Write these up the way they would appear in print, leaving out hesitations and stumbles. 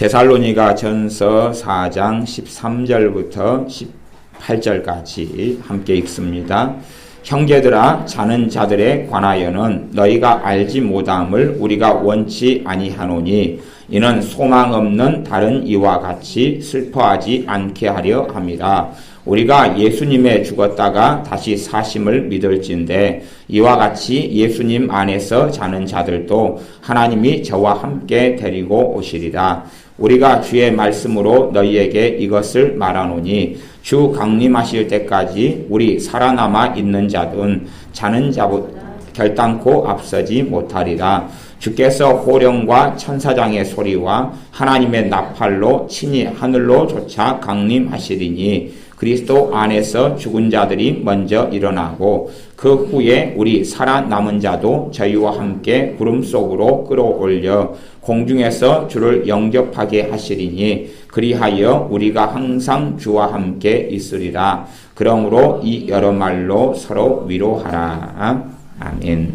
데살로니가 전서 4장 13절부터 18절까지 함께 읽습니다. 형제들아, 자는 자들에 관하여는 너희가 알지 못함을 우리가 원치 아니하노니 이는 소망 없는 다른 이와 같이 슬퍼하지 않게 하려 함이라. 우리가 예수님에 죽었다가 다시 사심을 믿을진대 이와 같이 예수님 안에서 자는 자들도 하나님이 저와 함께 데리고 오시리라. 우리가 주의 말씀으로 너희에게 이것을 말하노니 주 강림하실 때까지 우리 살아남아 있는 자든 자는 자보다 결단코 앞서지 못하리라. 주께서 호령과 천사장의 소리와 하나님의 나팔로 친히 하늘로 솟아 강림하시리니 그리스도 안에서 죽은 자들이 먼저 일어나고 그 후에 우리 살아남은 자도 저희와 함께 구름 속으로 끌어올려 공중에서 주를 영접하게 하시리니 그리하여 우리가 항상 주와 함께 있으리라. 그러므로 이 여러 말로 서로 위로하라. 아멘.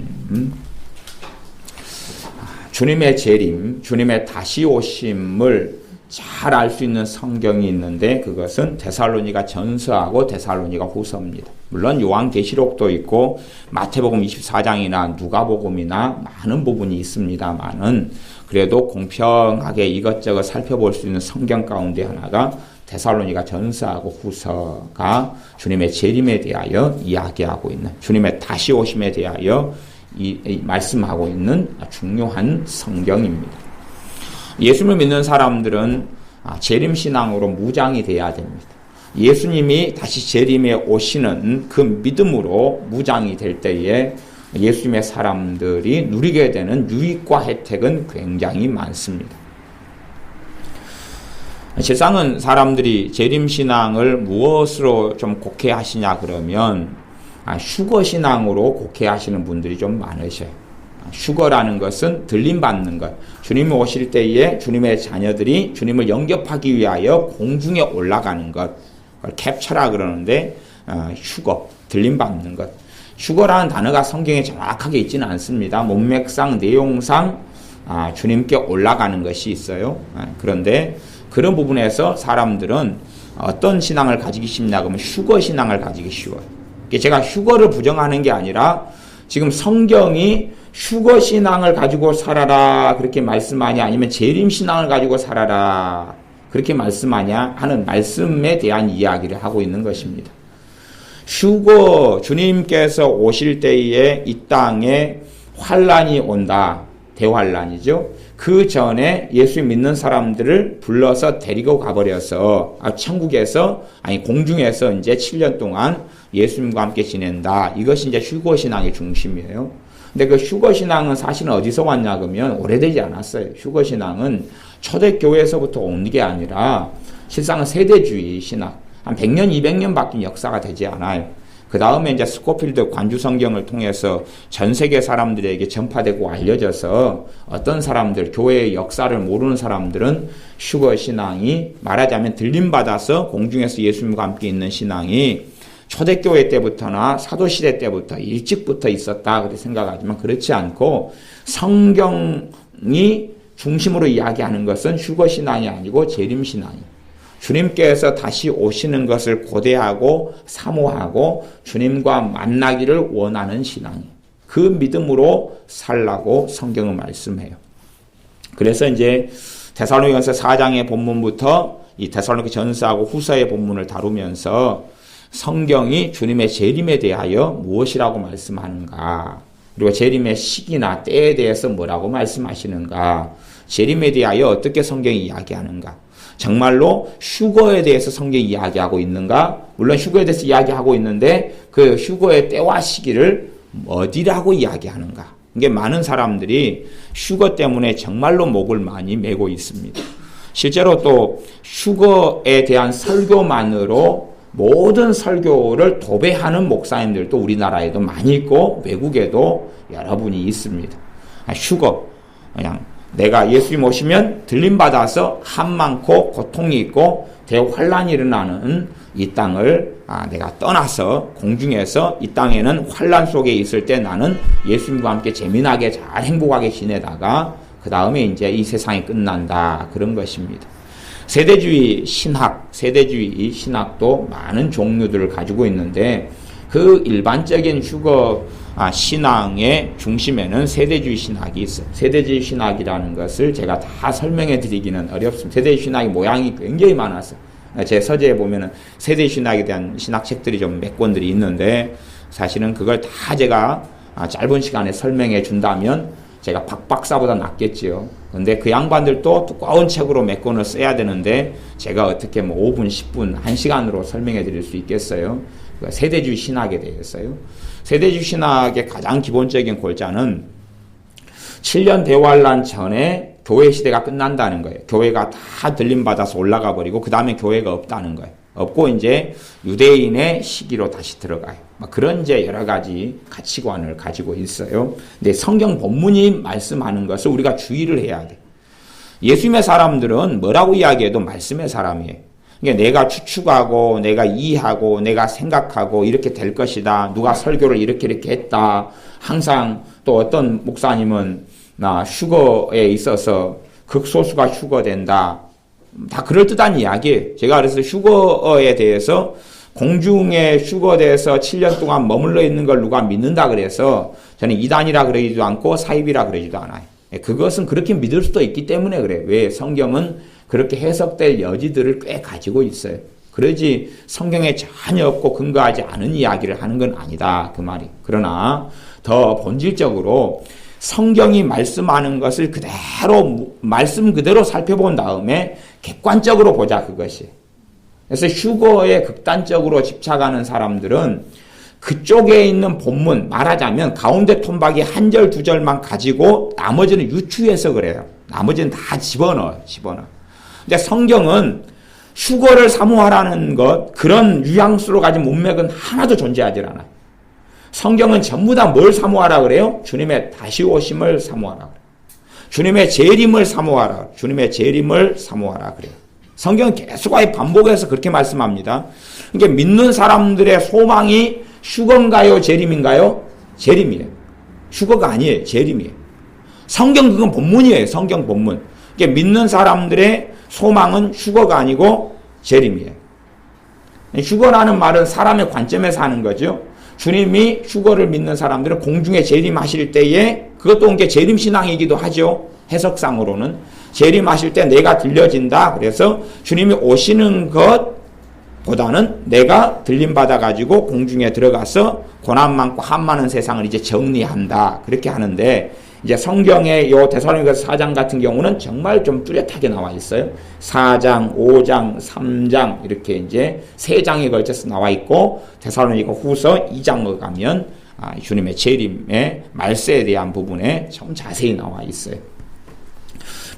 주님의 재림, 주님의 다시 오심을 잘 알 수 있는 성경이 있는데 그것은 데살로니가 전서하고 데살로니가 후서입니다. 물론 요한계시록도 있고 마태복음 24장이나 누가복음이나 많은 부분이 있습니다만은 그래도 공평하게 이것저것 살펴볼 수 있는 성경 가운데 하나가 데살로니가 전서하고 후서가 주님의 재림에 대하여 이야기하고 있는, 주님의 다시 오심에 대하여 말씀하고 있는 중요한 성경입니다. 예수님을 믿는 사람들은 재림신앙으로 무장이 돼야 됩니다. 예수님이 다시 재림에 오시는 그 믿음으로 무장이 될 때에 예수님의 사람들이 누리게 되는 유익과 혜택은 굉장히 많습니다. 세상은 사람들이 재림신앙을 무엇으로 좀 곡해하시냐 그러면 휴거신앙으로 곡해하시는 분들이 좀 많으셔요. 휴거라는 것은 들림받는 것. 주님이 오실 때에 주님의 자녀들이 주님을 영접하기 위하여 공중에 올라가는 것. 그걸 캡처라 그러는데 휴거, 들림받는 것. 휴거라는 단어가 성경에 정확하게 있지는 않습니다. 문맥상, 내용상 주님께 올라가는 것이 있어요. 그런데 그런 부분에서 사람들은 어떤 신앙을 가지기 쉽냐 그러면 휴거 신앙을 가지기 쉬워요. 제가 휴거를 부정하는 게 아니라 지금 성경이 휴거 신앙을 가지고 살아라 그렇게 말씀하냐 아니면 재림 신앙을 가지고 살아라 그렇게 말씀하냐 하는 말씀에 대한 이야기를 하고 있는 것입니다. 휴거, 주님께서 오실 때에 이 땅에 환란이 온다. 대환란이죠. 그 전에 예수 믿는 사람들을 불러서 데리고 가버려서 천국에서 공중에서 이제 7년 동안 예수님과 함께 지낸다. 이것이 이제 휴거 신앙의 중심이에요. 근데 그 휴거 신앙은 사실은 어디서 왔냐 그러면 오래되지 않았어요. 휴거 신앙은 초대교회에서부터 온 게 아니라 실상은 세대주의 신앙. 한 100년, 200년밖에 역사가 되지 않아요. 그 다음에 이제 스코필드 관주 성경을 통해서 전 세계 사람들에게 전파되고 알려져서 어떤 사람들, 교회의 역사를 모르는 사람들은 휴거 신앙이 말하자면 들림받아서 공중에서 예수님과 함께 있는 신앙이 초대교회 때부터나 사도시대 때부터 일찍부터 있었다 그렇게 생각하지만 그렇지 않고 성경이 중심으로 이야기하는 것은 휴거신앙이 아니고 재림신앙이에요. 주님께서 다시 오시는 것을 고대하고 사모하고 주님과 만나기를 원하는 신앙이에요. 그 믿음으로 살라고 성경은 말씀해요. 그래서 이제 데살로니가서 4장의 본문부터 이 데살로니가 전서하고 후서의 본문을 다루면서 성경이 주님의 재림에 대하여 무엇이라고 말씀하는가, 그리고 재림의 시기나 때에 대해서 뭐라고 말씀하시는가, 재림에 대하여 어떻게 성경이 이야기하는가, 정말로 휴거에 대해서 성경이 이야기하고 있는가, 물론 휴거에 대해서 이야기하고 있는데 그 휴거의 때와 시기를 어디라고 이야기하는가. 이게 많은 사람들이 휴거 때문에 정말로 목을 많이 메고 있습니다. 실제로 또 휴거에 대한 설교만으로 모든 설교를 도배하는 목사님들도 우리나라에도 많이 있고 외국에도 여러분이 있습니다. 휴거, 그냥 내가 예수님 오시면 들림받아서 한 많고 고통이 있고 대환란이 일어나는 이 땅을 내가 떠나서 공중에서 이 땅에는 환란 속에 있을 때 나는 예수님과 함께 재미나게 잘 행복하게 지내다가 그 다음에 이제 이 세상이 끝난다. 그런 것입니다. 세대주의 신학도 많은 종류들을 가지고 있는데 그 일반적인 휴거 신앙의 중심에는 세대주의 신학이 있어요. 세대주의 신학이라는 것을 제가 다 설명해 드리기는 어렵습니다. 세대주의 신학의 모양이 굉장히 많았어요. 제 서재에 보면은 세대주의 신학에 대한 신학책들이 좀 몇 권들이 있는데 사실은 그걸 다 제가 짧은 시간에 설명해 준다면 제가 박박사보다 낫겠지요. 근데 그 양반들도 두꺼운 책으로 몇 권을 써야 되는데 제가 어떻게 5분, 10분, 1시간으로 설명해 드릴 수 있겠어요? 세대주의 신학에 대해서요. 세대주의 신학의 가장 기본적인 골자는 7년 대환란 전에 교회 시대가 끝난다는 거예요. 교회가 다 들림받아서 올라가 버리고 그 다음에 교회가 없다는 거예요. 없고 이제 유대인의 시기로 다시 들어가요. 그런 이제 여러 가지 가치관을 가지고 있어요. 근데 성경 본문이 말씀하는 것을 우리가 주의를 해야 돼. 예수님의 사람들은 뭐라고 이야기해도 말씀의 사람이에요. 그러니까 내가 추측하고 내가 이해하고 내가 생각하고 이렇게 될 것이다. 누가 설교를 이렇게 했다. 항상 또 어떤 목사님은 나 휴거에 있어서 극소수가 휴거된다. 다 그럴듯한 이야기예요. 제가 그래서 휴거에 대해서 공중에 휴거돼서 7년 동안 머물러 있는 걸 누가 믿는다 그래서 저는 이단이라 그러지도 않고 사입이라 그러지도 않아요. 그것은 그렇게 믿을 수도 있기 때문에 그래요. 왜? 성경은 그렇게 해석될 여지들을 꽤 가지고 있어요. 그러지 성경에 전혀 없고 근거하지 않은 이야기를 하는 건 아니다. 그 말이. 그러나 더 본질적으로 성경이 말씀하는 것을 그대로 말씀 그대로 살펴본 다음에 객관적으로 보자 그것이. 그래서 휴거에 극단적으로 집착하는 사람들은 그쪽에 있는 본문 말하자면 가운데 톤박이 한 절 두 절만 가지고 나머지는 유추해서 그래요. 나머지는 다 집어넣어요. 근데 성경은 휴거를 사모하라는 것 그런 뉘앙스로 가진 문맥은 하나도 존재하지 않아요. 성경은 전부 다 뭘 사모하라 그래요? 주님의 다시 오심을 사모하라 그래요. 주님의 재림을 사모하라. 주님의 재림을 사모하라 그래요. 성경은 계속 반복해서 그렇게 말씀합니다. 그러니까 믿는 사람들의 소망이 휴거인가요? 재림인가요? 재림이에요. 휴거가 아니에요. 재림이에요. 성경 그건 본문이에요. 성경 본문. 그러니까 믿는 사람들의 소망은 휴거가 아니고 재림이에요. 휴거라는 말은 사람의 관점에서 하는 거죠. 주님이 휴거를 믿는 사람들은 공중에 재림하실 때에 그것도 이게 재림신앙이기도 하죠. 해석상으로는. 재림하실 때 내가 들려진다. 그래서 주님이 오시는 것보다는 내가 들림받아가지고 공중에 들어가서 고난 많고 한 많은 세상을 이제 정리한다. 그렇게 하는데 이제 성경의 요 데살로니가서 4장 같은 경우는 정말 좀 뚜렷하게 나와 있어요. 4장, 5장, 3장 이렇게 이제 3장에 걸쳐서 나와 있고 데살로니가 후서 2장을 가면 주님의 재림의 말세에 대한 부분에 좀 자세히 나와 있어요.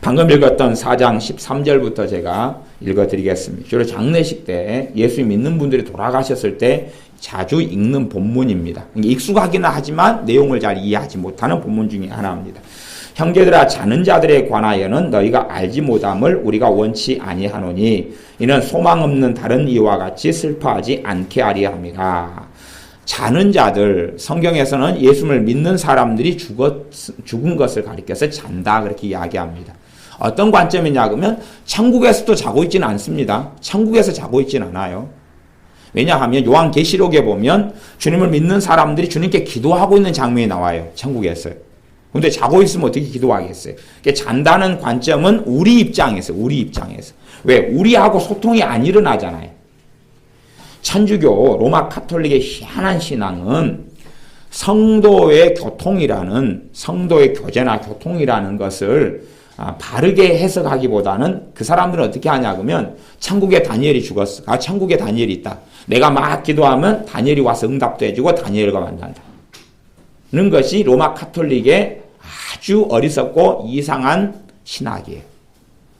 방금 읽었던 4장 13절부터 제가 읽어드리겠습니다. 주로 장례식 때 예수 믿는 분들이 돌아가셨을 때 자주 읽는 본문입니다. 익숙하기는 하지만 내용을 잘 이해하지 못하는 본문 중에 하나입니다. 형제들아 자는 자들에 관하여는 너희가 알지 못함을 우리가 원치 아니하노니 이는 소망 없는 다른 이와 같이 슬퍼하지 않게 하려 함이라. 자는 자들, 성경에서는 예수를 믿는 사람들이 죽은 것을 가리켜서 잔다 그렇게 이야기합니다. 어떤 관점이냐 그러면 천국에서도 자고 있지는 않습니다. 천국에서 자고 있지는 않아요. 왜냐하면 요한계시록에 보면 주님을 믿는 사람들이 주님께 기도하고 있는 장면이 나와요. 천국에서요. 근데 자고 있으면 어떻게 기도하겠어요? 그러니까 잔다는 관점은 우리 입장에서. 왜? 우리하고 소통이 안 일어나잖아요. 천주교 로마 카톨릭의 희한한 신앙은 성도의 교제나 교통이라는 것을 바르게 해석하기보다는 그 사람들은 어떻게 하냐 그러면 천국에 다니엘이 죽었어. 천국에 다니엘이 있다. 내가 막 기도하면 다니엘이 와서 응답도 해주고 다니엘과 만난다. 는 것이 로마 카톨릭의 아주 어리석고 이상한 신학이에요.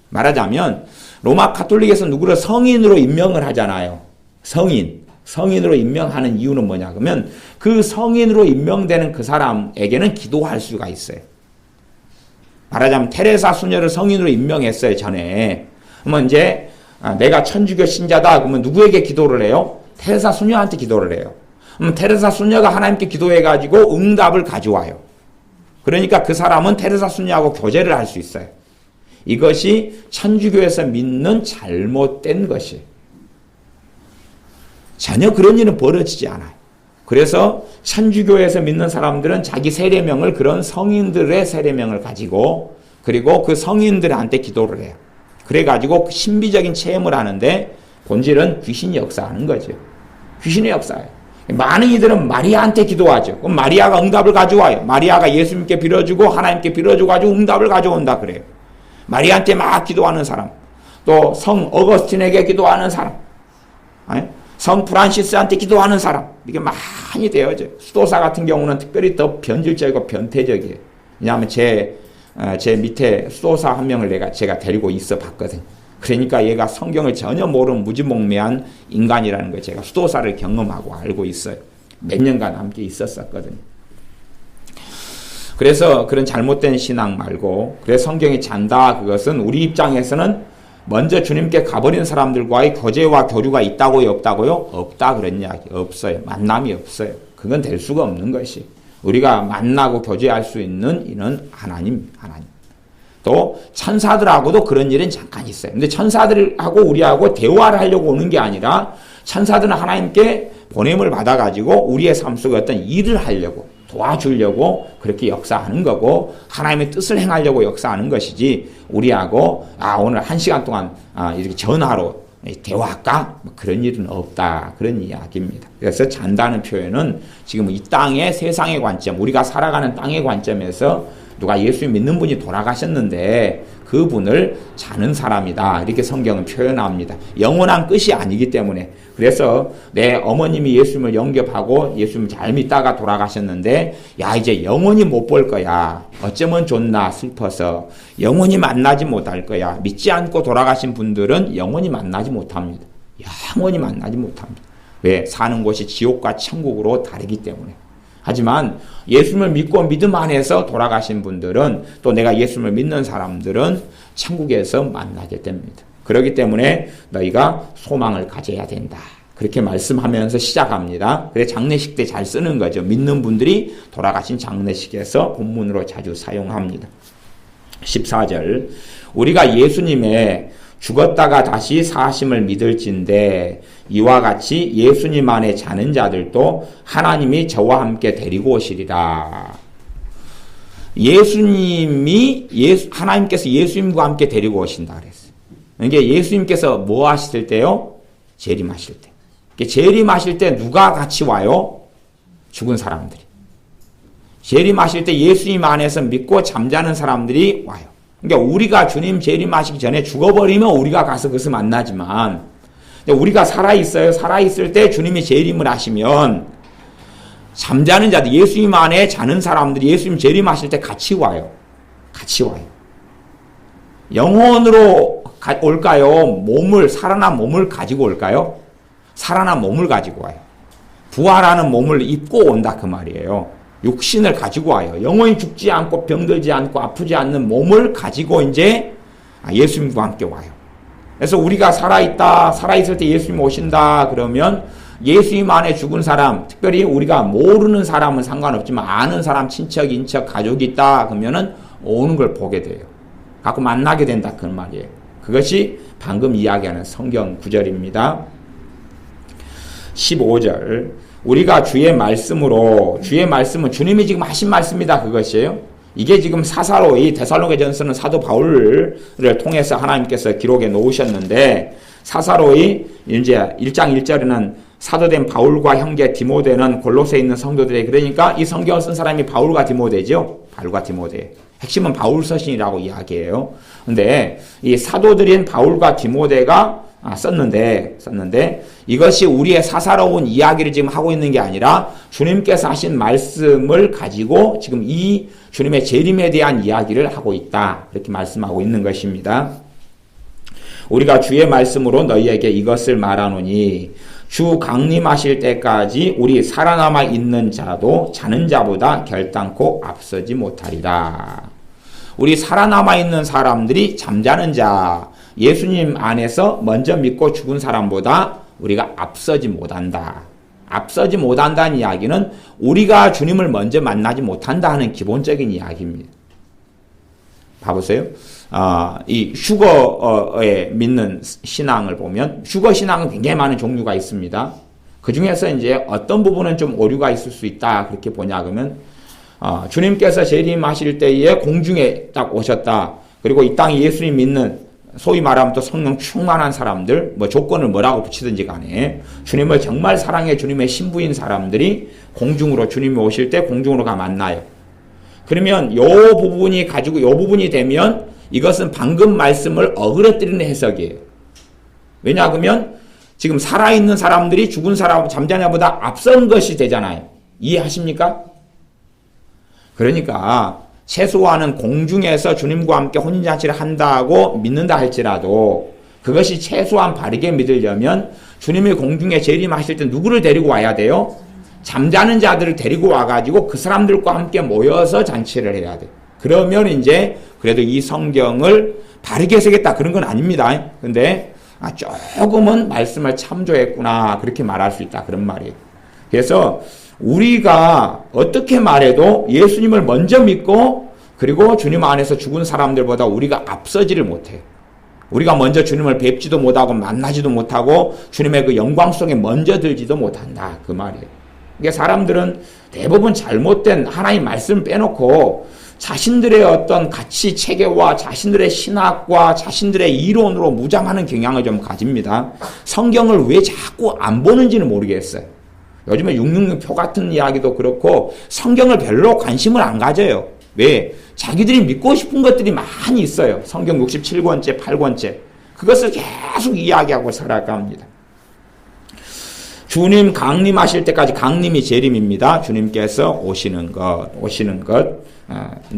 말하자면 로마 카톨릭에서 누구를 성인으로 임명을 하잖아요. 성인으로 임명하는 이유는 뭐냐 그러면 그 성인으로 임명되는 그 사람에게는 기도할 수가 있어요. 말하자면 테레사 수녀를 성인으로 임명했어요. 전에. 그러면 이제 내가 천주교 신자다 그러면 누구에게 기도를 해요? 테레사 수녀한테 기도를 해요. 그럼 테레사 수녀가 하나님께 기도해가지고 응답을 가져와요. 그러니까 그 사람은 테레사 수녀하고 교제를 할 수 있어요. 이것이 천주교에서 믿는 잘못된 것이에요. 전혀 그런 일은 벌어지지 않아요. 그래서 천주교에서 믿는 사람들은 자기 세례명을 그런 성인들의 세례명을 가지고 그리고 그 성인들한테 기도를 해요. 그래가지고 신비적인 체험을 하는데 본질은 귀신이 역사하는 거죠. 귀신의 역사예요. 많은 이들은 마리아한테 기도하죠. 그럼 마리아가 응답을 가져와요. 마리아가 예수님께 빌어주고 하나님께 빌어주고 가지고 응답을 가져온다 그래요. 마리아한테 막 기도하는 사람, 또 성 어거스틴에게 기도하는 사람, 성 프란시스한테 기도하는 사람, 이게 많이 되어져요. 수도사 같은 경우는 특별히 더 변질적이고 변태적이에요. 왜냐하면 제 밑에 수도사 한 명을 제가 데리고 있어 봤거든. 그러니까 얘가 성경을 전혀 모르는 무지몽매한 인간이라는 걸 제가 수도사를 경험하고 알고 있어요. 몇 년간 함께 있었거든요. 그래서 그런 잘못된 신앙 말고, 그래서 성경이 잔다, 그것은 우리 입장에서는 먼저 주님께 가버린 사람들과의 교제와 교류가 있다고요, 없다고요? 없다 그런 이야기. 없어요. 만남이 없어요. 그건 될 수가 없는 것이. 우리가 만나고 교제할 수 있는 이는 하나님. 또 천사들하고도 그런 일은 잠깐 있어요. 근데 천사들하고 우리하고 대화를 하려고 오는 게 아니라 천사들은 하나님께 보냄을 받아가지고 우리의 삶 속에 어떤 일을 하려고, 도와주려고 그렇게 역사하는 거고, 하나님의 뜻을 행하려고 역사하는 것이지, 우리하고 오늘 1시간 동안 이렇게 전화로 대화할까? 그런 일은 없다, 그런 이야기입니다. 그래서 잔다는 표현은 지금 이 땅의 세상의 관점, 우리가 살아가는 땅의 관점에서 누가 예수 믿는 분이 돌아가셨는데 그분을 자는 사람이다, 이렇게 성경은 표현합니다. 영원한 끝이 아니기 때문에. 그래서 내 어머님이 예수님을 영접하고 예수님을 잘 믿다가 돌아가셨는데, 야 이제 영원히 못 볼 거야, 어쩌면 좋나 슬퍼서 영원히 만나지 못할 거야. 믿지 않고 돌아가신 분들은 영원히 만나지 못합니다. 영원히 만나지 못합니다. 왜? 사는 곳이 지옥과 천국으로 다르기 때문에. 하지만 예수님을 믿고 믿음 안에서 돌아가신 분들은, 또 내가 예수님을 믿는 사람들은 천국에서 만나게 됩니다. 그렇기 때문에 너희가 소망을 가져야 된다, 그렇게 말씀하면서 시작합니다. 그래서 장례식 때 잘 쓰는 거죠. 믿는 분들이 돌아가신 장례식에서 본문으로 자주 사용합니다. 14절, 우리가 예수님의 죽었다가 다시 사심을 믿을진데 이와 같이 예수님 안에 자는 자들도 하나님이 저와 함께 데리고 오시리라. 하나님께서 예수님과 함께 데리고 오신다 그랬어요. 이게 예수님께서 뭐 하실 때요? 재림하실 때. 재림하실 때 누가 같이 와요? 죽은 사람들이. 재림하실 때 예수님 안에서 믿고 잠자는 사람들이 와요. 그러니까 우리가 주님 재림하시기 전에 죽어버리면 우리가 가서 그것을 만나지만, 우리가 살아있어요. 살아있을 때 주님이 재림을 하시면 잠자는 자들, 예수님 안에 자는 사람들이 예수님 재림하실 때 같이 와요. 같이 와요. 영혼으로 올까요? 살아난 몸을 가지고 올까요? 살아난 몸을 가지고 와요. 부활하는 몸을 입고 온다 그 말이에요. 육신을 가지고 와요. 영원히 죽지 않고 병들지 않고 아프지 않는 몸을 가지고 이제 예수님과 함께 와요. 그래서 우리가 살아있을 때 예수님 오신다 그러면 예수님 안에 죽은 사람, 특별히 우리가 모르는 사람은 상관없지만 아는 사람, 친척, 인척, 가족이 있다 그러면은 오는 걸 보게 돼요. 갖고 만나게 된다 그 말이에요. 그것이 방금 이야기하는 성경 구절입니다. 15절, 우리가 주의 말씀은 주님이 지금 하신 말씀이다 그것이에요. 이게 지금 사사로이 데살로니가전서는 사도 바울을 통해서 하나님께서 기록해 놓으셨는데, 사사로이 이제 1장 1절에는 사도된 바울과 형제 디모데는 골로새에 있는 성도들에게, 그러니까 이 성경을 쓴 사람이 바울과 디모데죠. 바울과 디모데. 핵심은 바울 서신이라고 이야기해요. 근데 이 사도들인 바울과 디모데가 썼는데 이것이 우리의 사사로운 이야기를 지금 하고 있는 게 아니라 주님께서 하신 말씀을 가지고 지금 이 주님의 재림에 대한 이야기를 하고 있다, 이렇게 말씀하고 있는 것입니다. 우리가 주의 말씀으로 너희에게 이것을 말하노니 주 강림하실 때까지 우리 살아남아 있는 자도 자는 자보다 결단코 앞서지 못하리라. 우리 살아남아 있는 사람들이 잠자는 자, 예수님 안에서 먼저 믿고 죽은 사람보다 우리가 앞서지 못한다. 앞서지 못한다는 이야기는 우리가 주님을 먼저 만나지 못한다 하는 기본적인 이야기입니다. 봐보세요. 이 슈거에 믿는 신앙을 보면 슈거 신앙은 굉장히 많은 종류가 있습니다. 그 중에서 이제 어떤 부분은 좀 오류가 있을 수 있다 그렇게 보냐 그러면 주님께서 재림하실 때에 공중에 딱 오셨다. 그리고 이 땅에 예수님 믿는 소위 말하면 또 성령 충만한 사람들 뭐 조건을 뭐라고 붙이든지 간에 주님을 정말 사랑해 주님의 신부인 사람들이 공중으로 주님이 오실 때 공중으로 가 만나요. 그러면 요 부분이 가지고 요 부분이 되면 이것은 방금 말씀을 어그러뜨리는 해석이에요. 왜냐하면 지금 살아있는 사람들이 죽은 사람 잠자냐보다 앞선 것이 되잖아요. 이해하십니까? 그러니까 최소한은 공중에서 주님과 함께 혼인잔치를 한다고 믿는다 할지라도 그것이 최소한 바르게 믿으려면 주님이 공중에 재림하실 때 누구를 데리고 와야 돼요? 잠자는 자들을 데리고 와가지고 그 사람들과 함께 모여서 잔치를 해야 돼. 그러면 이제 그래도 이 성경을 바르게 해석했다 그런 건 아닙니다. 근데 조금은 말씀을 참조했구나 그렇게 말할 수 있다 그런 말이에요. 그래서 우리가 어떻게 말해도 예수님을 먼저 믿고 그리고 주님 안에서 죽은 사람들보다 우리가 앞서지를 못해요. 우리가 먼저 주님을 뵙지도 못하고 만나지도 못하고 주님의 그 영광 속에 먼저 들지도 못한다 그 말이에요. 그러니까 사람들은 대부분 잘못된 하나님 말씀을 빼놓고 자신들의 어떤 가치 체계와 자신들의 신학과 자신들의 이론으로 무장하는 경향을 좀 가집니다. 성경을 왜 자꾸 안 보는지는 모르겠어요. 요즘에 666표 같은 이야기도 그렇고 성경을 별로 관심을 안 가져요. 왜? 자기들이 믿고 싶은 것들이 많이 있어요. 성경 67권째, 8권째. 그것을 계속 이야기하고 살아갑니다. 주님 강림하실 때까지 강림이 재림입니다. 주님께서 오시는 것.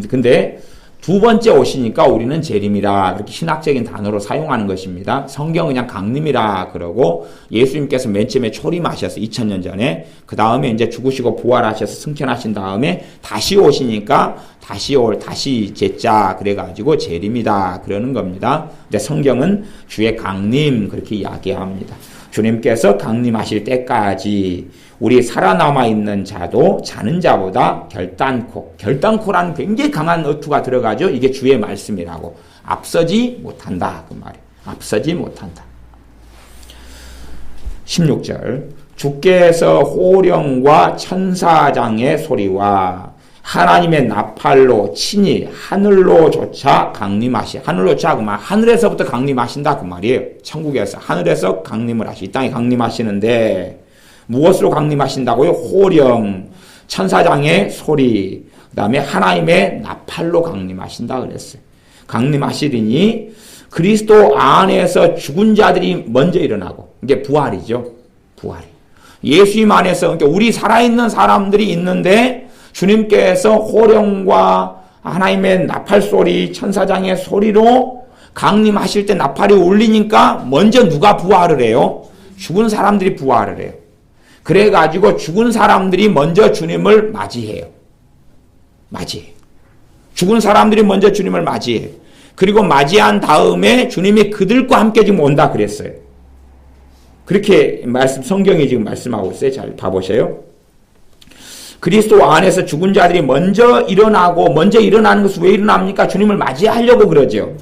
근데 두 번째 오시니까 우리는 재림이라 그렇게 신학적인 단어로 사용하는 것입니다. 성경은 그냥 강림이라 그러고 예수님께서 맨 처음에 초림하셔서 2000년 전에 그 다음에 이제 죽으시고 부활하셔서 승천하신 다음에 다시 오시니까 다시 제자 그래가지고 재림이다 그러는 겁니다. 근데 성경은 주의 강림 그렇게 이야기합니다. 주님께서 강림하실 때까지 우리 살아남아 있는 자도 자는 자보다 결단코라는 굉장히 강한 어투가 들어가죠. 이게 주의 말씀이라고. 앞서지 못한다 그 말이에요. 앞서지 못한다. 16절 주께서 호령과 천사장의 소리와 하나님의 나팔로 친히 하늘로조차 하늘로조차 그 말 하늘에서부터 강림하신다 그 말이에요. 천국에서 하늘에서 강림을 이 땅에 강림하시는데 무엇으로 강림하신다고요? 호령, 천사장의 소리, 그 다음에 하나님의 나팔로 강림하신다 그랬어요. 강림하시리니 그리스도 안에서 죽은 자들이 먼저 일어나고 이게 부활이죠. 부활이. 예수님 안에서 그러니까 우리 살아있는 사람들이 있는데 주님께서 호령과 하나님의 나팔 소리, 천사장의 소리로 강림하실 때 나팔이 울리니까 먼저 누가 부활을 해요? 죽은 사람들이 부활을 해요. 그래가지고 죽은 사람들이 먼저 주님을 맞이해요. 죽은 사람들이 먼저 주님을 맞이해요. 그리고 맞이한 다음에 주님이 그들과 함께 지금 온다 그랬어요. 그렇게 성경이 지금 말씀하고 있어요. 잘 봐보세요. 그리스도 안에서 죽은 자들이 먼저 일어나는 것은 왜 일어납니까? 주님을 맞이하려고 그러죠.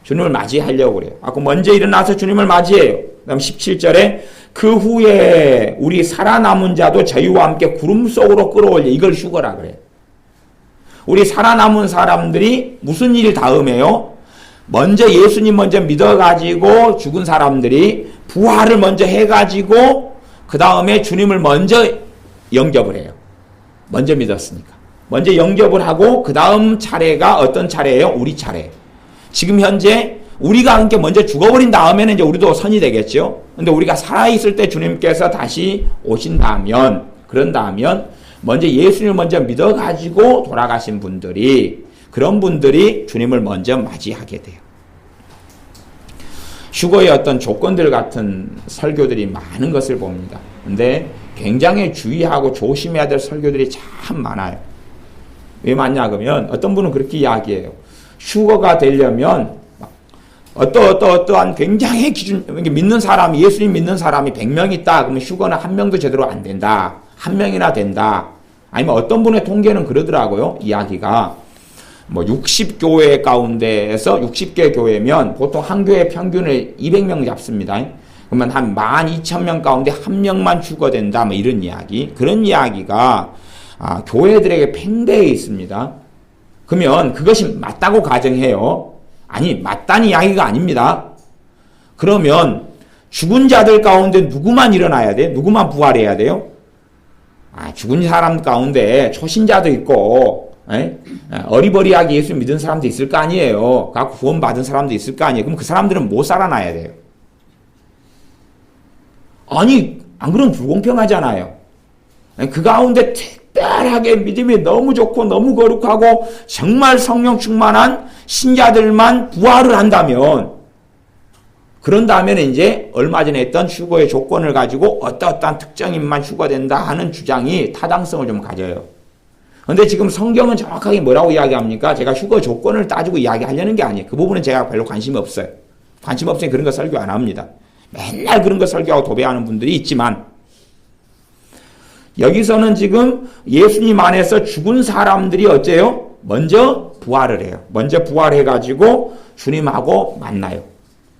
주님을 맞이하려고 그래요. 먼저 일어나서 주님을 맞이해요. 그 다음 17절에 그 후에 우리 살아남은 자도 저희와 함께 구름 속으로 끌어올려. 이걸 휴거라 그래요. 우리 살아남은 사람들이 무슨 일 다음에요? 먼저 예수님 먼저 믿어가지고 죽은 사람들이 부활을 먼저 해가지고 그 다음에 주님을 먼저 영접을 해요. 먼저 믿었으니까. 먼저 영접을 하고 그 다음 차례가 어떤 차례예요? 우리 차례. 지금 현재 우리가 함께 먼저 죽어버린 다음에는 이제 우리도 선이 되겠죠. 근데 우리가 살아있을 때 주님께서 다시 그런다면 먼저 예수님을 먼저 믿어가지고 돌아가신 그런 분들이 주님을 먼저 맞이하게 돼요. 휴거의 어떤 조건들 같은 설교들이 많은 것을 봅니다. 근데 굉장히 주의하고 조심해야 될 설교들이 참 많아요. 왜 많냐 그러면 어떤 분은 그렇게 이야기해요. 휴거가 되려면 어떠한 굉장히 믿는 사람이, 예수님 믿는 사람이 100명 있다. 그러면 휴거는 1명도 제대로 안 된다. 1명이나 된다. 아니면 어떤 분의 통계는 그러더라고요. 이야기가. 60교회 가운데에서 60개 교회면 보통 한 교회 평균을 200명 잡습니다. 그러면 한 12,000명 가운데 1명만 휴거된다. 이런 이야기. 그런 이야기가 교회들에게 팽배해 있습니다. 그러면 그것이 맞다고 가정해요. 아니, 맞다는 이야기가 아닙니다. 그러면 죽은 자들 가운데 누구만 일어나야 돼? 누구만 부활해야 돼요? 죽은 사람 가운데 초신자도 있고, 어리버리하게 예수 믿은 사람도 있을 거 아니에요. 갖고 구원 받은 사람도 있을 거 아니에요. 그럼 그 사람들은 못 살아나야 돼요. 아니, 안 그러면 불공평하잖아요. 그 가운데 특별하게 믿음이 너무 좋고 너무 거룩하고 정말 성령 충만한 신자들만 부활을 한다면, 그런다면 이제 얼마 전에 했던 휴거의 조건을 가지고 어떠한 특정인만 휴거된다 하는 주장이 타당성을 좀 가져요. 그런데 지금 성경은 정확하게 뭐라고 이야기합니까? 제가 휴거 조건을 따지고 이야기하려는 게 아니에요. 그 부분은 제가 별로 관심이 없어요. 관심 없으니 그런 거 설교 안 합니다. 맨날 그런 거 설교하고 도배하는 분들이 있지만, 여기서는 지금 예수님 안에서 죽은 사람들이 어째요? 먼저 부활을 해요. 먼저 부활해가지고 주님하고 만나요.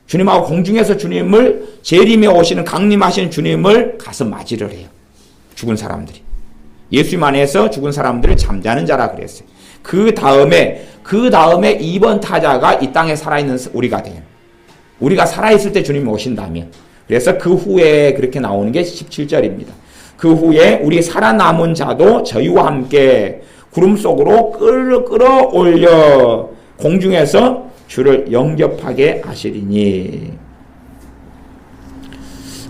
주님하고 공중에서 주님을, 재림에 오시는 강림하시는 주님을 가서 맞이를 해요. 죽은 사람들이. 예수님 안에서 죽은 사람들을 잠자는 자라 그랬어요. 그 다음에 2번 타자가 이 땅에 살아있는 우리가 돼요. 우리가 살아있을 때 주님이 오신다면. 그래서 그 후에 그렇게 나오는 게 17절입니다. 그 후에 우리 살아남은 자도 저희와 함께 구름 속으로 끌어올려 공중에서 주를 영접하게 하시리니.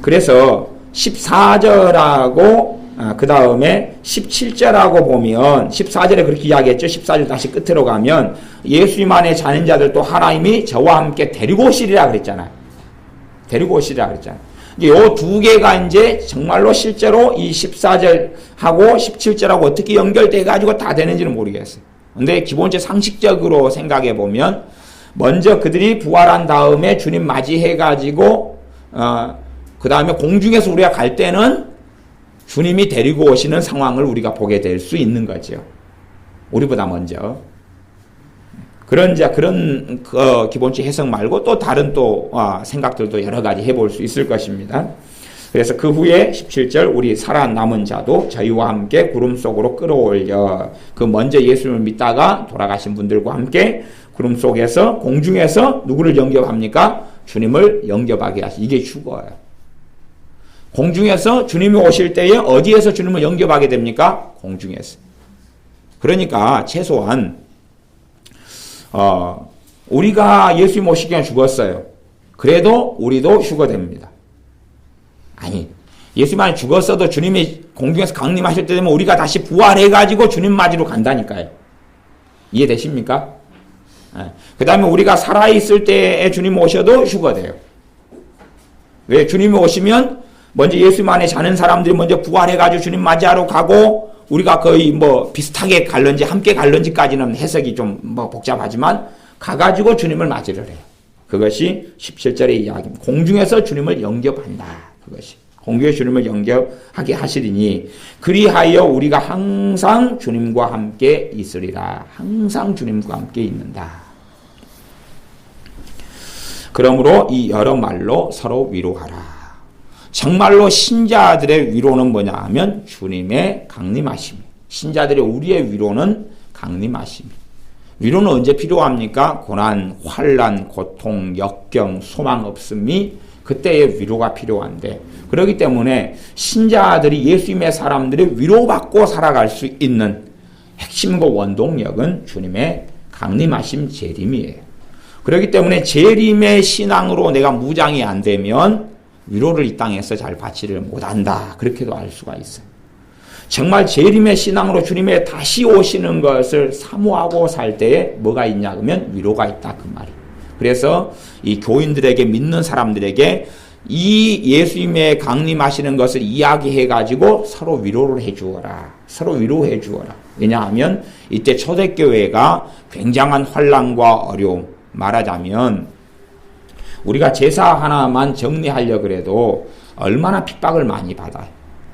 그래서 14절하고 그 다음에 17절하고 보면, 14절에 그렇게 이야기했죠. 14절 다시 끝으로 가면 예수님 안에 자는 자들 또 하나님이 저와 함께 데리고 오시리라 그랬잖아요. 데리고 오시리라 그랬잖아요. 요 두 개가 이제 정말로 실제로 이 14절하고 17절하고 어떻게 연결돼 가지고 다 되는지는 모르겠어요. 근데 기본적으로 상식적으로 생각해 보면, 먼저 그들이 부활한 다음에 주님 맞이해 가지고 그 다음에 공중에서 우리가 갈 때는 주님이 데리고 오시는 상황을 우리가 보게 될 수 있는 거죠. 우리보다 먼저. 그런 기본적 해석 말고 또 다른 생각들도 여러 가지 해볼 수 있을 것입니다. 그래서 그 후에 17절, 우리 살아남은 자도 저희와 함께 구름 속으로 끌어올려, 그 먼저 예수님을 믿다가 돌아가신 분들과 함께 구름 속에서, 공중에서 누구를 영접합니까? 주님을 영접하게 하시. 이게 휴거예요. 공중에서 주님이 오실 때에 어디에서 주님을 영접하게 됩니까? 공중에서. 그러니까 최소한 우리가 예수님 오시기 전에 죽었어요. 그래도 우리도 휴거됩니다. 아니, 예수님이 죽었어도 주님이 공중에서 강림하실 때 되면 우리가 다시 부활해가지고 주님 맞이로 간다니까요. 이해되십니까? 그 다음에 우리가 살아있을 때에 주님 오셔도 휴거돼요. 왜? 주님이 오시면 먼저 예수님 안에 자는 사람들이 먼저 부활해가지고 주님 맞이하러 가고, 우리가 거의 비슷하게 갈런지 함께 갈런지까지는 해석이 좀 복잡하지만 가가지고 주님을 맞이를 해요. 그것이 17절의 이야기입니다. 공중에서 주님을 영접한다. 그것이 공중에서 주님을 영접하게 하시리니 그리하여 우리가 항상 주님과 함께 있으리라. 항상 주님과 함께 있는다. 그러므로 이 여러 말로 서로 위로하라. 정말로 신자들의 위로는 뭐냐 하면 주님의 강림하심. 신자들의 우리의 위로는 강림하심. 위로는 언제 필요합니까? 고난, 환난, 고통, 역경, 소망 없음이 그때의 위로가 필요한데, 그렇기 때문에 신자들이, 예수님의 사람들이 위로받고 살아갈 수 있는 핵심과 원동력은 주님의 강림하심, 재림이에요. 그렇기 때문에 재림의 신앙으로 내가 무장이 안 되면 위로를 이 땅에서 잘 받지를 못한다. 그렇게도 알 수가 있어요. 정말 재림의 신앙으로 주님의 다시 오시는 것을 사모하고 살 때에 뭐가 있냐 그러면 위로가 있다, 그 말이에요. 그래서 이 교인들에게, 믿는 사람들에게 이 예수님의 강림하시는 것을 이야기해 가지고 서로 위로를 해 주어라. 서로 위로해 주어라. 왜냐하면 이때 초대교회가 굉장한 환난과 어려움, 말하자면 우리가 제사 하나만 정리하려 그래도 얼마나 핍박을 많이 받아요.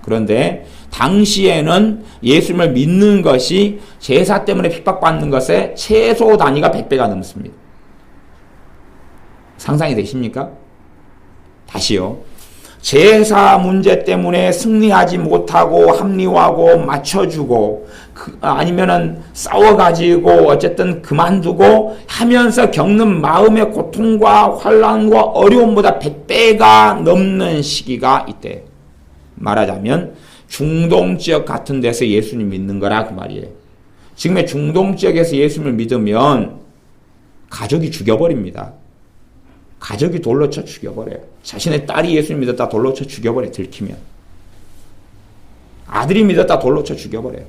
그런데 당시에는 예수님을 믿는 것이 제사 때문에 핍박받는 것의 최소 단위가 100배가 넘습니다. 상상이 되십니까? 다시요. 제사 문제 때문에 승리하지 못하고 합리화하고 맞춰주고 아니면은 싸워가지고 어쨌든 그만두고 하면서 겪는 마음의 고통과 환난과 어려움보다 100배가 넘는 시기가 이때 말하자면 중동 지역 같은 데서 예수님 믿는 거라 그 말이에요. 지금의 중동 지역에서 예수님을 믿으면 가족이 죽여버립니다. 가족이 돌로 쳐 죽여버려요. 자신의 딸이 예수님 믿었다 돌로 쳐 죽여버려요. 들키면. 아들이 믿었다 돌로 쳐 죽여버려요.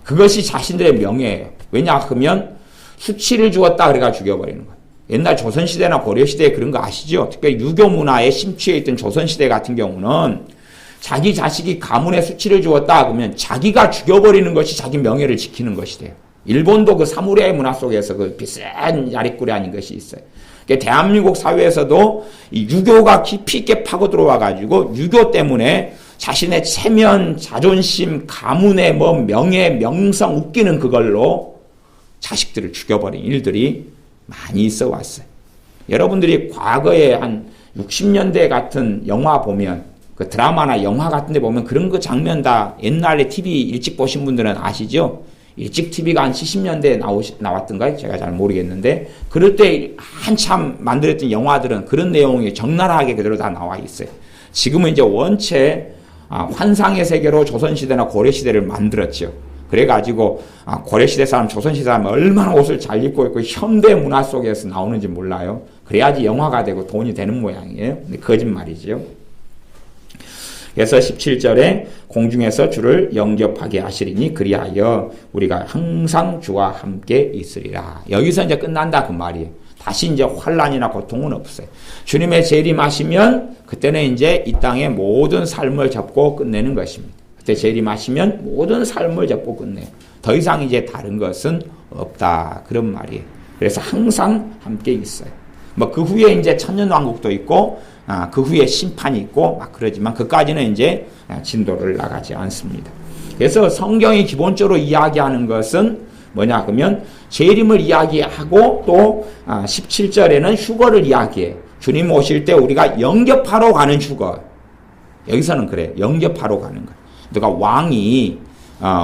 그것이 자신들의 명예예요. 왜냐하면 수치를 주었다 그래가 죽여버리는 거예요. 옛날 조선시대나 고려시대에 그런 거 아시죠? 특히 유교 문화에 심취해 있던 조선시대 같은 경우는 자기 자식이 가문에 수치를 주었다 그러면 자기가 죽여버리는 것이 자기 명예를 지키는 것이 돼요. 일본도 그 사무라이 문화 속에서 그 비싼 야리꾸리 아닌 것이 있어요. 대한민국 사회에서도 이 유교가 깊이 있게 파고 들어와가지고 유교 때문에 자신의 체면, 자존심, 가문의 뭐 명예, 명성 웃기는 그걸로 자식들을 죽여버린 일들이 많이 있어 왔어요. 여러분들이 과거에 한 60년대 같은 영화 보면 그 드라마나 영화 같은 데 보면 그런 그 장면 다 옛날에 TV 일찍 보신 분들은 아시죠? 일찍 TV가 한 70년대에 나왔던가요? 제가 잘 모르겠는데 그럴 때 한참 만들었던 영화들은 그런 내용이 적나라하게 그대로 다 나와 있어요. 지금은 이제 원체 환상의 세계로 조선시대나 고려시대를 만들었죠. 그래가지고 고려시대 사람, 조선시대 사람 얼마나 옷을 잘 입고 있고 현대 문화 속에서 나오는지 몰라요. 그래야지 영화가 되고 돈이 되는 모양이에요. 근데 거짓말이죠. 그래서 17절에 공중에서 주를 영접하게 하시리니 그리하여 우리가 항상 주와 함께 있으리라. 여기서 이제 끝난다 그 말이에요. 다시 이제 환난이나 고통은 없어요. 주님의 재림하시면 그때는 이제 이 땅의 모든 삶을 접고 끝내는 것입니다. 그때 재림하시면 모든 삶을 접고 끝내요. 더 이상 이제 다른 것은 없다 그런 말이에요. 그래서 항상 함께 있어요. 뭐 그 후에 이제 천년왕국도 있고 그 후에 심판이 있고 막 그러지만 그까지는 이제 진도를 나가지 않습니다. 그래서 성경이 기본적으로 이야기하는 것은 뭐냐 그러면 재림을 이야기하고 또 17절에는 휴거를 이야기해요. 주님 오실 때 우리가 영접하러 가는 휴거. 여기서는 그래요. 영접하러 가는 거예요. 누가 왕이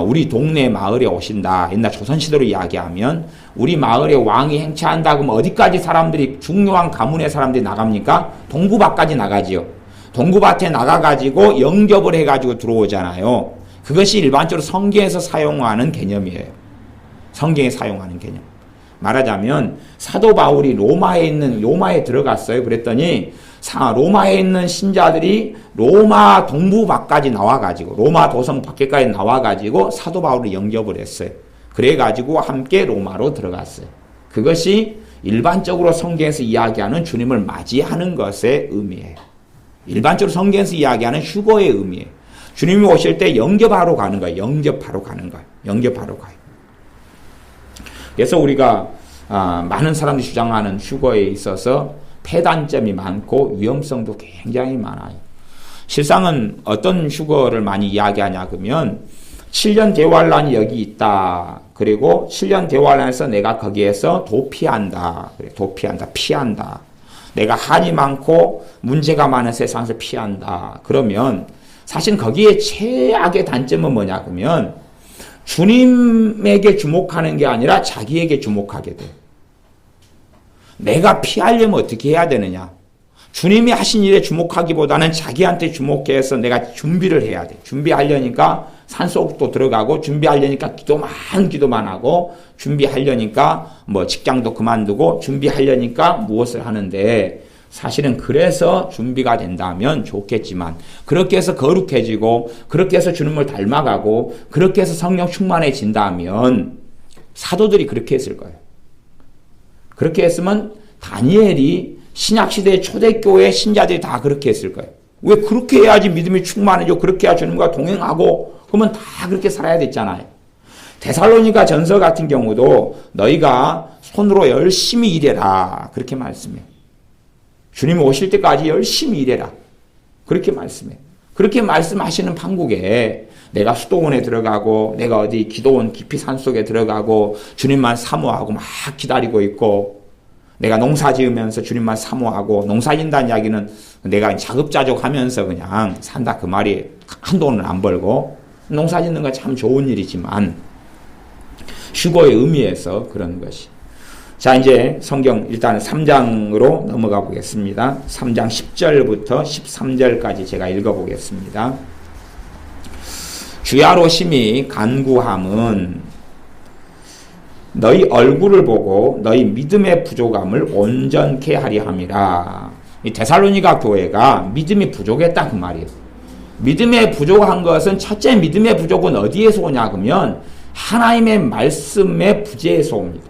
우리 동네 마을에 오신다. 옛날 조선시대로 이야기하면 우리 마을에 왕이 행차한다 그러면 어디까지 사람들이 중요한 가문의 사람들이 나갑니까? 동구밭까지 나가지요. 동구밭에 나가가지고 영접을 해가지고 들어오잖아요. 그것이 일반적으로 성경에서 사용하는 개념이에요. 성경에 사용하는 개념. 말하자면 사도 바울이 로마에 들어갔어요. 그랬더니 로마에 있는 신자들이 로마 동부밖까지 나와가지고 로마 도성 밖에까지 나와가지고 사도 바울을 영접을 했어요. 그래가지고 함께 로마로 들어갔어요. 그것이 일반적으로 성경에서 이야기하는 주님을 맞이하는 것의 의미예요. 일반적으로 성경에서 이야기하는 휴거의 의미예요. 주님이 오실 때 영접하러 가는 거예요. 영접하러 가는 거예요. 영접하러 가요. 그래서 우리가 많은 사람들이 주장하는 휴거에 있어서 폐단점이 많고 위험성도 굉장히 많아요. 실상은 어떤 휴거를 많이 이야기하냐 그러면 7년 대환란이 여기 있다. 그리고 7년 대환란에서 내가 거기에서 도피한다. 피한다. 내가 한이 많고 문제가 많은 세상에서 피한다. 그러면 사실 거기에 최악의 단점은 뭐냐 그러면 주님에게 주목하는 게 아니라 자기에게 주목하게 돼. 내가 피하려면 어떻게 해야 되느냐? 주님이 하신 일에 주목하기보다는 자기한테 주목해서 내가 준비를 해야 돼. 준비하려니까 산속도 들어가고 준비하려니까 기도만 하고 준비하려니까 뭐 직장도 그만두고 준비하려니까 무엇을 하는데 사실은 그래서 준비가 된다면 좋겠지만 그렇게 해서 거룩해지고 그렇게 해서 주님을 닮아가고 그렇게 해서 성령 충만해진다면 사도들이 그렇게 했을 거예요. 그렇게 했으면 다니엘이 신약시대의 초대교회 신자들이 다 그렇게 했을 거예요. 왜 그렇게 해야지 믿음이 충만해져 그렇게 해야 주님과 동행하고 그러면 다 그렇게 살아야 됐잖아요. 데살로니가 전서 같은 경우도 너희가 손으로 열심히 일해라 그렇게 말씀해요. 주님이 오실 때까지 열심히 일해라. 그렇게 말씀해요. 그렇게 말씀하시는 판국에 내가 수도원에 들어가고 내가 어디 기도원 깊이 산속에 들어가고 주님만 사모하고 막 기다리고 있고 내가 농사 지으면서 주님만 사모하고 농사 짓는다는 이야기는 내가 자급자족하면서 그냥 산다 그 말이 한돈은 안 벌고 농사 짓는 건 참 좋은 일이지만 휴거의 의미에서 그런 것이. 자, 이제 성경 일단 3장으로 넘어가 보겠습니다. 3장 10절부터 13절까지 제가 읽어보겠습니다. 주야로 심히 간구함은 너희 얼굴을 보고 너희 믿음의 부족함을 온전케 하려 함이라. 이 데살로니가 교회가 믿음이 부족했다 그 말이에요. 믿음에 부족한 것은 첫째 믿음의 부족은 어디에서 오냐 그러면 하나님의 말씀의 부재에서 옵니다.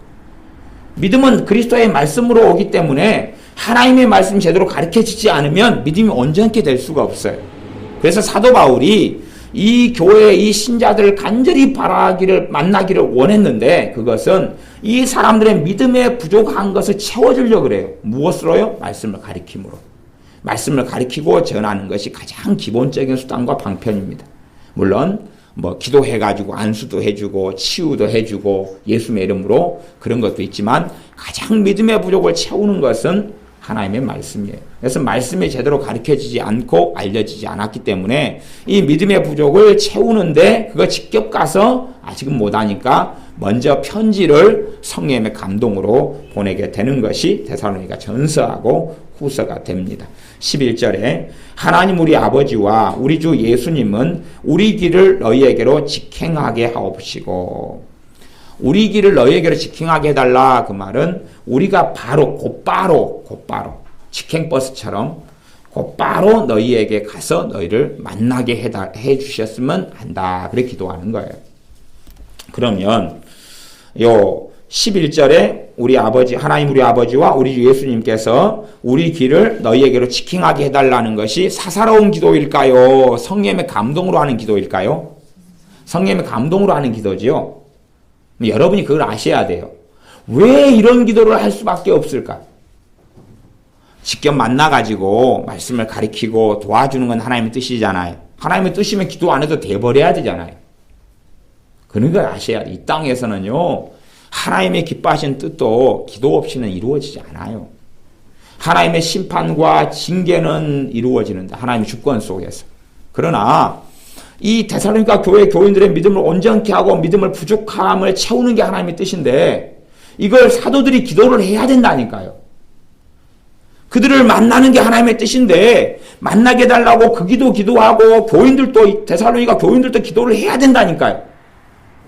믿음은 그리스도의 말씀으로 오기 때문에 하나님의 말씀이 제대로 가르쳐지지 않으면 믿음이 온전케 될 수가 없어요. 그래서 사도 바울이 이 교회의 이 신자들을 간절히 만나기를 원했는데 그것은 이 사람들의 믿음에 부족한 것을 채워주려고 그래요. 무엇으로요? 말씀을 가리킴으로. 말씀을 가리키고 전하는 것이 가장 기본적인 수단과 방편입니다. 물론 기도해가지고 안수도 해주고 치유도 해주고 예수의 이름으로 그런 것도 있지만 가장 믿음의 부족을 채우는 것은 하나님의 말씀이에요. 그래서 말씀이 제대로 가르쳐지지 않고 알려지지 않았기 때문에 이 믿음의 부족을 채우는데 그거 직접 가서 아직은 못하니까 먼저 편지를 성령의 감동으로 보내게 되는 것이 데살로니가 전서하고 후서가 됩니다. 11절에 하나님 우리 아버지와 우리 주 예수님은 우리 길을 너희에게로 직행하게 하옵시고. 우리 길을 너희에게로 직행하게 해달라 그 말은 우리가 곧바로 직행버스처럼 곧바로 너희에게 가서 너희를 만나게 해주셨으면 한다. 그렇게 기도하는 거예요. 그러면 요 11절에 우리 아버지 하나님 우리 아버지와 우리 주 예수님께서 우리 길을 너희에게로 직행하게 해달라는 것이 사사로운 기도일까요? 성령의 감동으로 하는 기도일까요? 성령의 감동으로 하는 기도지요. 여러분이 그걸 아셔야 돼요. 왜 이런 기도를 할 수밖에 없을까? 직접 만나가지고 말씀을 가리키고 도와주는 건 하나님의 뜻이잖아요. 하나님의 뜻이면 기도 안 해도 돼버려야 되잖아요. 그런 걸 아셔야 돼요. 이 땅에서는요. 하나님의 기뻐하신 뜻도 기도 없이는 이루어지지 않아요. 하나님의 심판과 징계는 이루어지는데 하나님의 주권 속에서. 그러나 이 데살로니가 교회 교인들의 믿음을 온전케 하고 믿음을 부족함을 채우는 게 하나님의 뜻인데 이걸 사도들이 기도를 해야 된다니까요. 그들을 만나는 게 하나님의 뜻인데 만나게 해달라고 그 기도하고 교인들도 데살로니가 교인들도 기도를 해야 된다니까요.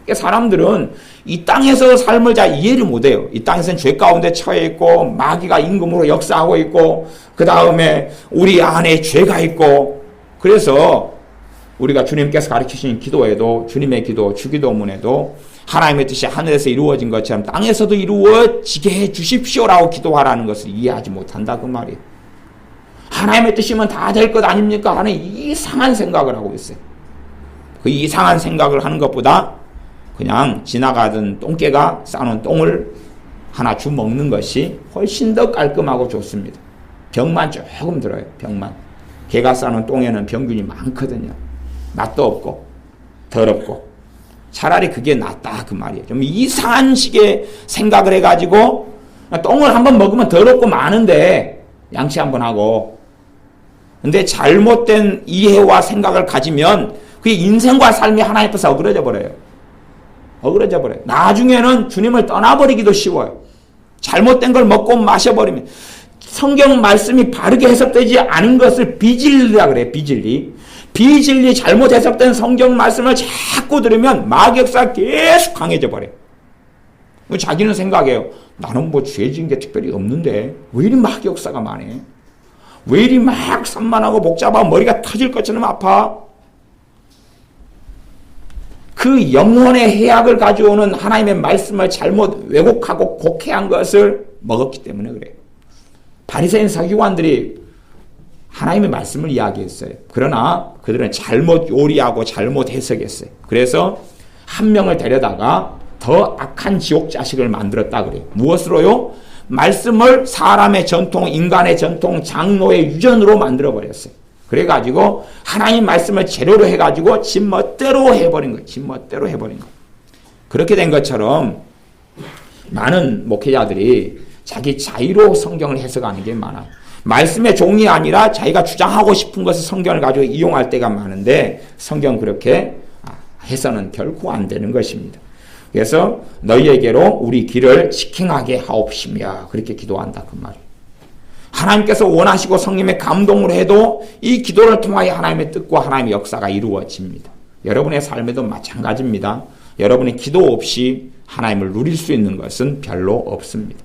그러니까 사람들은 이 땅에서 삶을 잘 이해를 못해요. 이 땅에서는 죄 가운데 처해 있고 마귀가 임금으로 역사하고 있고 그 다음에 우리 안에 죄가 있고 그래서 우리가 주님께서 가르치신 기도에도 주님의 기도, 주기도문에도 하나님의 뜻이 하늘에서 이루어진 것처럼 땅에서도 이루어지게 해 주십시오라고 기도하라는 것을 이해하지 못한다 그 말이에요. 하나님의 뜻이면 다 될 것 아닙니까? 하는 이상한 생각을 하고 있어요. 그 이상한 생각을 하는 것보다 그냥 지나가던 똥개가 싸놓은 똥을 하나 주먹는 것이 훨씬 더 깔끔하고 좋습니다. 병만 조금 들어요. 병만. 개가 싸놓은 똥에는 병균이 많거든요. 맛도 없고 더럽고 차라리 그게 낫다 그 말이에요. 좀 이상한 식의 생각을 해가지고 똥을 한번 먹으면 더럽고 많은데 양치 한번 하고 근데 잘못된 이해와 생각을 가지면 그게 인생과 삶이 하나님 앞에서 어그러져 버려요. 나중에는 주님을 떠나버리기도 쉬워요. 잘못된 걸 먹고 마셔버리면 성경 말씀이 바르게 해석되지 않은 것을 비진리라 그래요. 비진리 잘못 해석된 성경 말씀을 자꾸 들으면 마귀 역사가 계속 강해져 버려요. 자기는 생각해요. 나는 죄 지은 게 특별히 없는데 왜 이리 마귀 역사가 많아? 왜 이리 막 산만하고 복잡하고 머리가 터질 것처럼 아파? 그 영혼의 해악을 가져오는 하나님의 말씀을 잘못 왜곡하고 곡해한 것을 먹었기 때문에 그래요. 바리새인 서기관들이 하나님의 말씀을 이야기했어요. 그러나 그들은 잘못 요리하고 잘못 해석했어요. 그래서 한 명을 데려다가 더 악한 지옥 자식을 만들었다 그래요. 무엇으로요? 말씀을 사람의 전통, 인간의 전통, 장로의 유전으로 만들어버렸어요. 그래가지고 하나님 말씀을 재료로 해가지고 지 멋대로 해버린 거예요. 지 멋대로 해버린 거예요. 그렇게 된 것처럼 많은 목회자들이 자기 자유로 성경을 해석하는 게 많아요. 말씀의 종이 아니라 자기가 주장하고 싶은 것을 성경을 가지고 이용할 때가 많은데 성경 그렇게 해서는 결코 안 되는 것입니다. 그래서 너희에게로 우리 길을 지킹하게 하옵시며 그렇게 기도한다 그 말이에요. 하나님께서 원하시고 성령의 감동으로 해도 이 기도를 통하여 하나님의 뜻과 하나님의 역사가 이루어집니다. 여러분의 삶에도 마찬가지입니다. 여러분의 기도 없이 하나님을 누릴 수 있는 것은 별로 없습니다.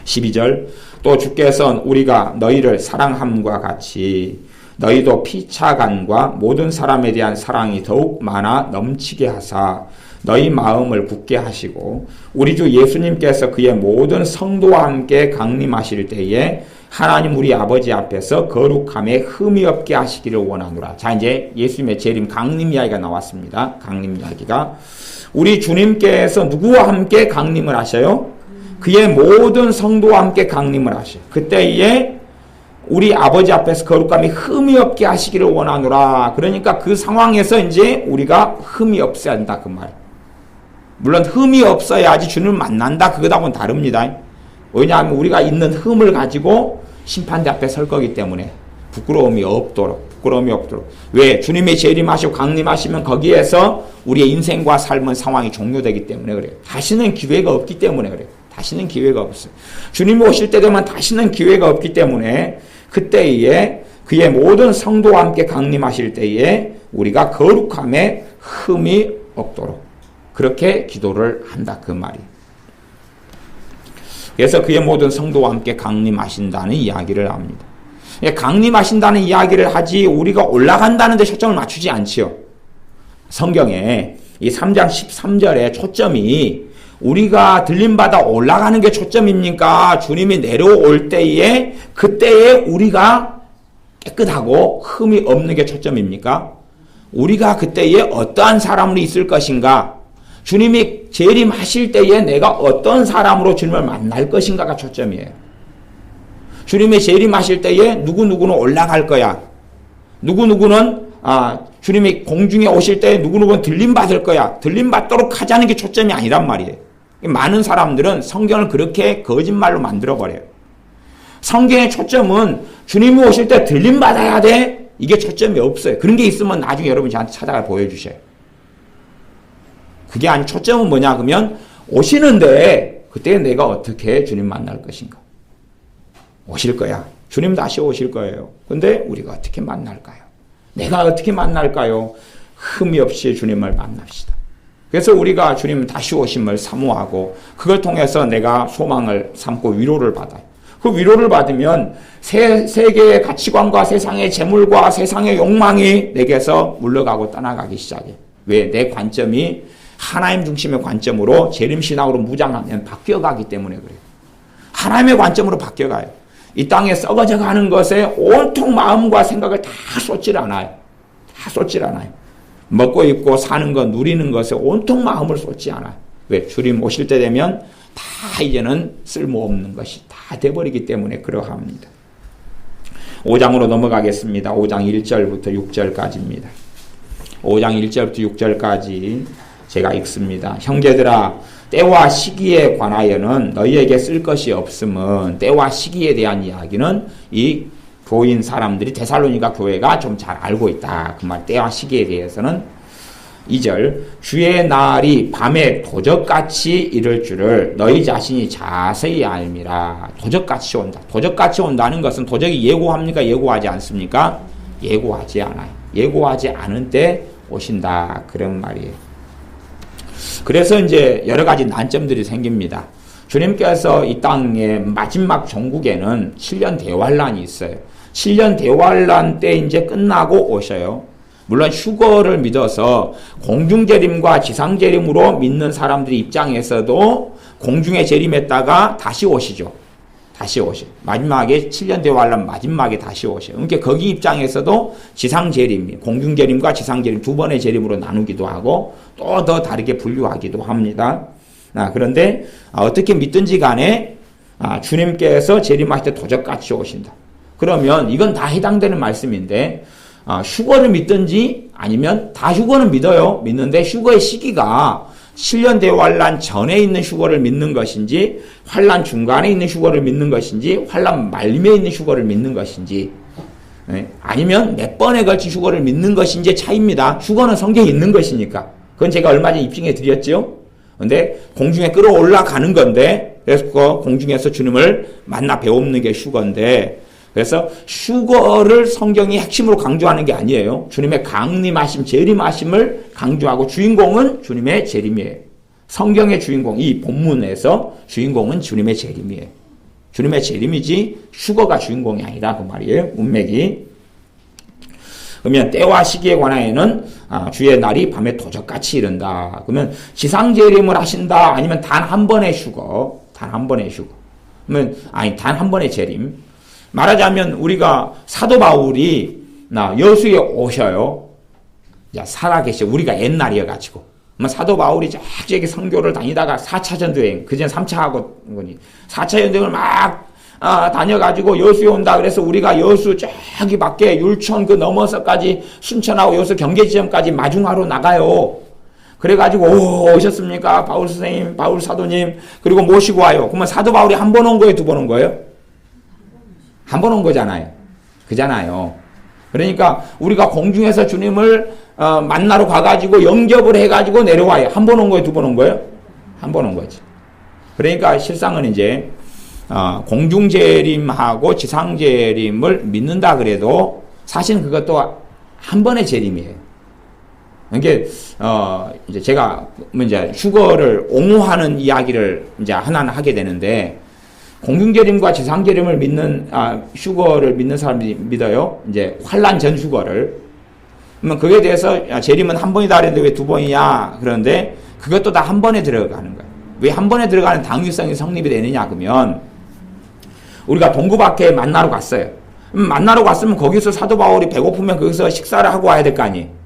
12절 또 주께서 우리가 너희를 사랑함과 같이 너희도 피차간과 모든 사람에 대한 사랑이 더욱 많아 넘치게 하사 너희 마음을 굳게 하시고 우리 주 예수님께서 그의 모든 성도와 함께 강림하실 때에 하나님 우리 아버지 앞에서 거룩함에 흠이 없게 하시기를 원하노라. 자, 이제 예수님의 재림 강림 이야기가 나왔습니다. 강림 이야기가 우리 주님께서 누구와 함께 강림을 하셔요? 그의 모든 성도와 함께 강림을 하셔요. 그때에 우리 아버지 앞에서 거룩함이 흠이 없게 하시기를 원하노라. 그러니까 그 상황에서 이제 우리가 흠이 없어야 한다 그 말. 물론 흠이 없어야지 주님을 만난다 그거하고는 다릅니다. 왜냐하면 우리가 있는 흠을 가지고 심판대 앞에 설 거기 때문에 부끄러움이 없도록. 왜? 주님이 재림하시고 강림하시면 거기에서 우리의 인생과 삶은 상황이 종료되기 때문에 그래요. 다시는 기회가 없기 때문에 그래요. 다시는 기회가 없어요. 주님이 오실 때 되면 다시는 기회가 없기 때문에 그때에 그의 모든 성도와 함께 강림하실 때에 우리가 거룩함에 흠이 없도록 그렇게 기도를 한다 그 말이에요. 그래서 그의 모든 성도와 함께 강림하신다는 이야기를 합니다. 강림하신다는 이야기를 하지 우리가 올라간다는 데 초점을 맞추지 않지요. 성경에 이 3장 13절에 초점이 우리가 들림받아 올라가는 게 초점입니까? 주님이 내려올 때에 그때에 우리가 깨끗하고 흠이 없는 게 초점입니까? 우리가 그때에 어떠한 사람으로 있을 것인가? 주님이 재림하실 때에 내가 어떤 사람으로 주님을 만날 것인가가 초점이에요. 주님이 재림하실 때에 누구누구는 올라갈 거야. 누구누구는 주님이 공중에 오실 때에 누구누구는 들림받을 거야. 들림받도록 하자는 게 초점이 아니란 말이에요. 많은 사람들은 성경을 그렇게 거짓말로 만들어버려요. 성경의 초점은 주님이 오실 때 들림받아야 돼. 이게 초점이 없어요. 그런 게 있으면 나중에 여러분이 저한테 찾아가 보여주셔요. 그게 아니 초점은 뭐냐 그러면 오시는데 그때 내가 어떻게 주님 만날 것인가. 오실 거야. 주님 다시 오실 거예요. 근데 우리가 어떻게 만날까요? 내가 어떻게 만날까요? 흠이 없이 주님을 만납시다. 그래서 우리가 주님 다시 오심을 사모하고 그걸 통해서 내가 소망을 삼고 위로를 받아요. 그 위로를 받으면 세계의 가치관과 세상의 재물과 세상의 욕망이 내게서 물러가고 떠나가기 시작해. 왜? 내 관점이 하나님 중심의 관점으로 재림신학으로 무장하면 바뀌어가기 때문에 그래요. 하나님의 관점으로 바뀌어가요. 이 땅에 썩어져 가는 것에 온통 마음과 생각을 다 쏟질 않아요. 다 쏟질 않아요. 먹고 입고 사는 것, 누리는 것에 온통 마음을 쏟지 않아요. 왜? 주님 오실 때 되면 다 이제는 쓸모없는 것이 다 돼버리기 때문에 그러합니다. 5장으로 넘어가겠습니다. 5장 1절부터 6절까지입니다. 5장 1절부터 6절까지 제가 읽습니다. 형제들아, 때와 시기에 관하여는 너희에게 쓸 것이 없음은, 때와 시기에 대한 이야기는 이 교인 사람들이 데살로니가 교회가 좀 잘 알고 있다. 그 말 때와 시기에 대해서는 2절 주의 날이 밤에 도적같이 이를 줄을 너희 자신이 자세히 알미라. 도적같이 온다. 도적같이 온다는 것은 도적이 예고합니까? 예고하지 않습니까? 예고하지 않아요. 예고하지 않은 때 오신다. 그런 말이에요. 그래서 이제 여러 가지 난점들이 생깁니다. 주님께서 이 땅의 마지막 종국에는 7년 대환란이 있어요. 7년 대환란 때 이제 끝나고 오셔요. 물론 휴거를 믿어서 공중재림과 지상재림으로 믿는 사람들 입장에서도 공중에 재림했다가 다시 오시죠. 다시 오셔. 마지막에 7년 대환란 마지막에 다시 오셔요. 그러니까 거기 입장에서도 지상재림이 공중재림과 지상재림 두 번의 재림으로 나누기도 하고 또 더 다르게 분류하기도 합니다. 그런데 어떻게 믿든지 간에 주님께서 재림하실 때 도적같이 오신다. 그러면 이건 다 해당되는 말씀인데 휴거를 믿든지 아니면 다 휴거는 믿어요. 믿는데 휴거의 시기가 7년 대환란 전에 있는 휴거를 믿는 것인지 환란 중간에 있는 휴거를 믿는 것인지 환란 말미에 있는 휴거를 믿는 것인지 아니면 몇 번에 걸친 휴거를 믿는 것인지 차이입니다. 휴거는 성경에 있는 것이니까. 그건 제가 얼마 전에 입증해 드렸죠. 근데 공중에 끌어올라가는 건데 그래서 그 공중에서 주님을 만나 배우는 게 휴거인데 그래서 휴거를 성경이 핵심으로 강조하는 게 아니에요. 주님의 강림하심, 재림하심을 강조하고 주인공은 주님의 재림이에요. 성경의 주인공, 이 본문에서 주인공은 주님의 재림이에요. 주님의 재림이지 휴거가 주인공이 아니다 그 말이에요. 문맥이. 그러면 때와 시기에 관하여는 주의 날이 밤에 도적같이 이른다. 그러면 지상재림을 하신다 아니면 단 한 번의 휴거, 단 한 번의 휴거. 그러면 단 한 번의 재림. 말하자면 우리가 사도 바울이 여수에 오셔요. 살아계셔. 우리가 옛날이어가지고. 사도 바울이 저기 선교를 다니다가 4차 전도여행, 그전 3차 하고, 4차 전도여행을 막 다녀가지고 여수에 온다. 그래서 우리가 여수 저기 밖에 율촌 그 넘어서까지 순천하고 여수 경계지점까지 마중하러 나가요. 그래가지고 오셨습니까? 바울 선생님, 바울 사도님. 그리고 모시고 와요. 그러면 사도 바울이 한 번 온 거예요? 두 번 온 거예요? 한 번 온 거잖아요. 그잖아요. 그러니까 우리가 공중에서 주님을 만나러 가가지고 영접을 해가지고 내려와요. 한 번 온 거예요? 두 번 온 거예요? 한 번 온 거지. 그러니까 실상은 이제 공중재림하고 지상재림을 믿는다 그래도 사실은 그것도 한 번의 재림이에요. 그러니까 이제 제가 이제 휴거를 옹호하는 이야기를 이제 하나는 하게 되는데 공중재림과 지상재림을 믿는 휴거를 믿는 사람들이 믿어요. 이제 환란 전 휴거를. 그러면 그에 대해서 재림은 한 번이다 그랬는데 왜 두 번이냐? 그런데 그것도 다 한 번에 들어가는 거예요. 왜 한 번에 들어가는 당위성이 성립이 되느냐 그러면 우리가 동구밖에 만나러 갔어요. 만나러 갔으면 거기서 사도 바울이 배고프면 거기서 식사를 하고 와야 될 거 아니에요.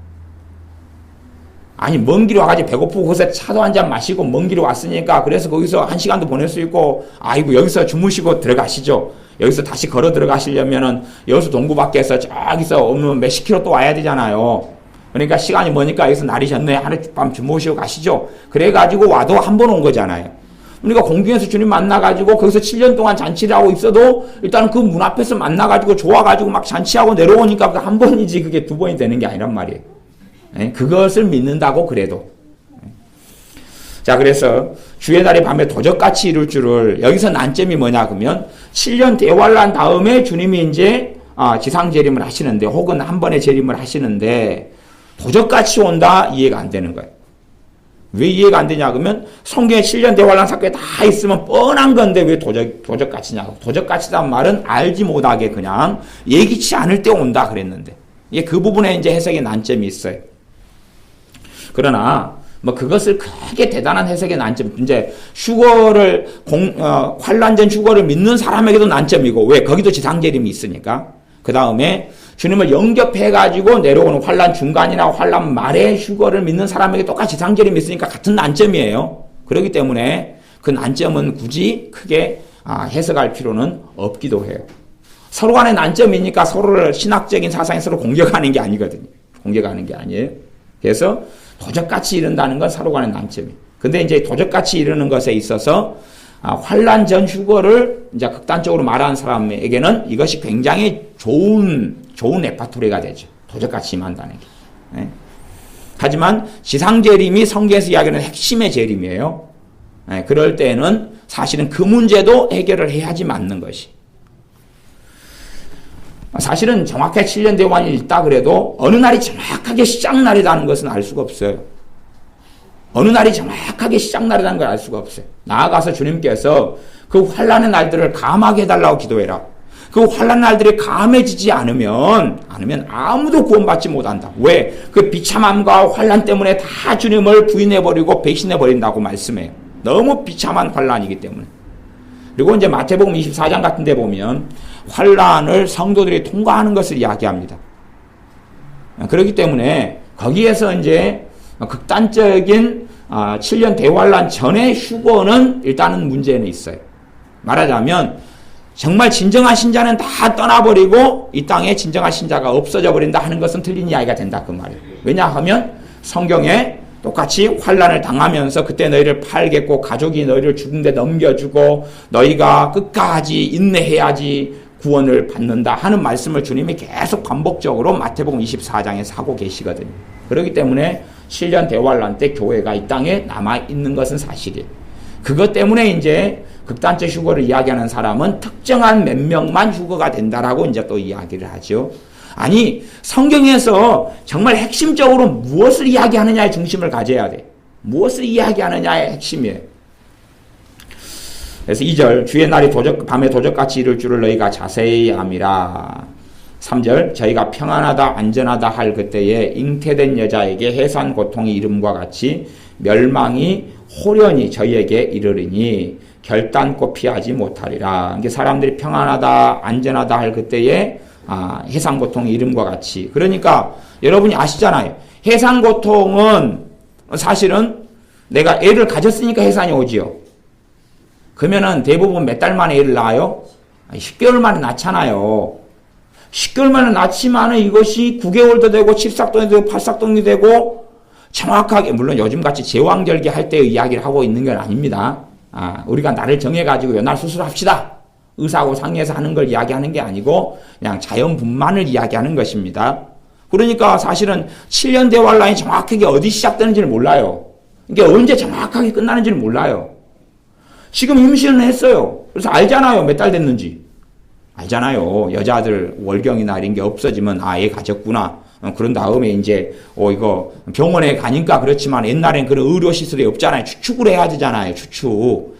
아니 먼 길에 와가지고 배고프고 거기서 차도 한잔 마시고 먼 길에 왔으니까 그래서 거기서 한 시간도 보낼 수 있고 아이고 여기서 주무시고 들어가시죠. 여기서 다시 걸어 들어가시려면은 여수 동구 밖에서 저기서 오면 몇십 킬로 또 와야 되잖아요. 그러니까 시간이 머니까 여기서 날이 졌네 하룻밤 주무시고 가시죠. 그래가지고 와도 한 번 온 거잖아요. 우리가 공중에서 주님 만나가지고 거기서 7년 동안 잔치를 하고 있어도 일단 그 문 앞에서 만나가지고 좋아가지고 막 잔치하고 내려오니까 그 한 번이지 그게 두 번이 되는 게 아니란 말이에요. 그것을 믿는다고 그래도. 자, 그래서 주의 날이 밤에 도적같이 이룰 줄을 여기서 난점이 뭐냐 그러면 7년 대환란 다음에 주님이 이제 지상재림을 하시는데 혹은 한 번의 재림을 하시는데 도적같이 온다 이해가 안 되는 거예요. 왜 이해가 안 되냐 그러면 성경에 7년 대환란 사건이 다 있으면 뻔한 건데 왜 도적같이냐고. 도적같이란 말은 알지 못하게 그냥 예기치 않을 때 온다 그랬는데 이게 그 부분에 이제 해석의 난점이 있어요. 그러나 뭐 그것을 크게 대단한 해석의 난점, 이제 휴거를 환란 전 휴거를 믿는 사람에게도 난점이고 왜 거기도 지상재림이 있으니까 그 다음에 주님을 영접해가지고 내려오는 환란 중간이나 환란 말에 휴거를 믿는 사람에게 똑같이 지상재림이 있으니까 같은 난점이에요. 그렇기 때문에 그 난점은 굳이 크게 해석할 필요는 없기도 해요. 서로 간의 난점이니까 서로를 신학적인 사상에 서로 공격하는 게 아니거든요. 공격하는 게 아니에요. 그래서 도적같이 이른다는 건 서로 간의 난점이에요. 근데 이제 도적같이 이르는 것에 있어서 환란 전 휴거를 이제 극단적으로 말하는 사람에게는 이것이 굉장히 좋은 레파토리가 되죠. 도적같이 임한다는 게. 네. 하지만 지상재림이 성경에서 이야기하는 핵심의 재림이에요. 네. 그럴 때는 사실은 그 문제도 해결을 해야지 맞는 것이. 사실은 정확하게 7년 대환이 있다 그래도 어느 날이 정확하게 시작날이라는 것은 알 수가 없어요. 어느 날이 정확하게 시작날이라는 걸 알 수가 없어요. 나아가서 주님께서 그 환란의 날들을 감하게 해달라고 기도해라. 그 환란 날들이 감해지지 않으면 아무도 구원받지 못한다. 왜? 그 비참함과 환란 때문에 다 주님을 부인해버리고 배신해버린다고 말씀해요. 너무 비참한 환란이기 때문에. 그리고 이제 마태복음 24장 같은 데 보면 환란을 성도들이 통과하는 것을 이야기합니다. 그렇기 때문에 거기에서 이제 극단적인 7년 대환란 전에 휴거는 일단은 문제는 있어요. 말하자면 정말 진정한 신자는 다 떠나버리고 이 땅에 진정한 신자가 없어져 버린다 하는 것은 틀린 이야기가 된다 그 말이에요. 왜냐하면 성경에 똑같이 환란을 당하면서 그때 너희를 팔겠고 가족이 너희를 죽은 데 넘겨주고 너희가 끝까지 인내해야지 구원을 받는다 하는 말씀을 주님이 계속 반복적으로 마태복음 24장에 하고 계시거든요. 그렇기 때문에 7년 대환란 때 교회가 이 땅에 남아있는 것은 사실이에요. 그것 때문에 이제 극단적 휴거를 이야기하는 사람은 특정한 몇 명만 휴거가 된다라고 이제 또 이야기를 하죠. 아니, 성경에서 정말 핵심적으로 무엇을 이야기하느냐에 중심을 가져야 돼. 무엇을 이야기하느냐의 핵심이에요. 그래서 2절, 주의 날이 밤에 도적같이 이를 줄을 너희가 자세히 암이라. 3절, 저희가 평안하다 안전하다 할 그때에 잉태된 여자에게 해산 고통이 이름과 같이 멸망이 호련히 저희에게 이르리니 결단코 피하지 못하리라. 이게 사람들이 평안하다 안전하다 할 그때에 해산 고통이 이름과 같이. 그러니까 여러분이 아시잖아요. 해산 고통은 사실은 내가 애를 가졌으니까 해산이 오지요. 그러면은 대부분 몇 달 만에 애를 낳아요? 10개월 만에 낳잖아요. 10개월 만에 낳지만은 이것이 9개월도 되고 7삭동이 되고 8삭동이 되고 정확하게, 물론 요즘같이 제왕절개 할 때의 이야기를 하고 있는 건 아닙니다. 우리가 날을 정해가지고 요날 수술합시다. 의사하고 상의해서 하는 걸 이야기하는 게 아니고 그냥 자연분만을 이야기하는 것입니다. 그러니까 사실은 7년 대환란이 정확하게 어디 시작되는지를 몰라요. 이게 언제 정확하게 끝나는지를 몰라요. 지금 임신을 했어요. 그래서 알잖아요. 몇 달 됐는지. 알잖아요. 여자들 월경이나 이런 게 없어지면 애 가졌구나. 그런 다음에 이제 이거 병원에 가니까 그렇지만 옛날엔 그런 의료시설이 없잖아요. 추측을 해야 되잖아요. 추측.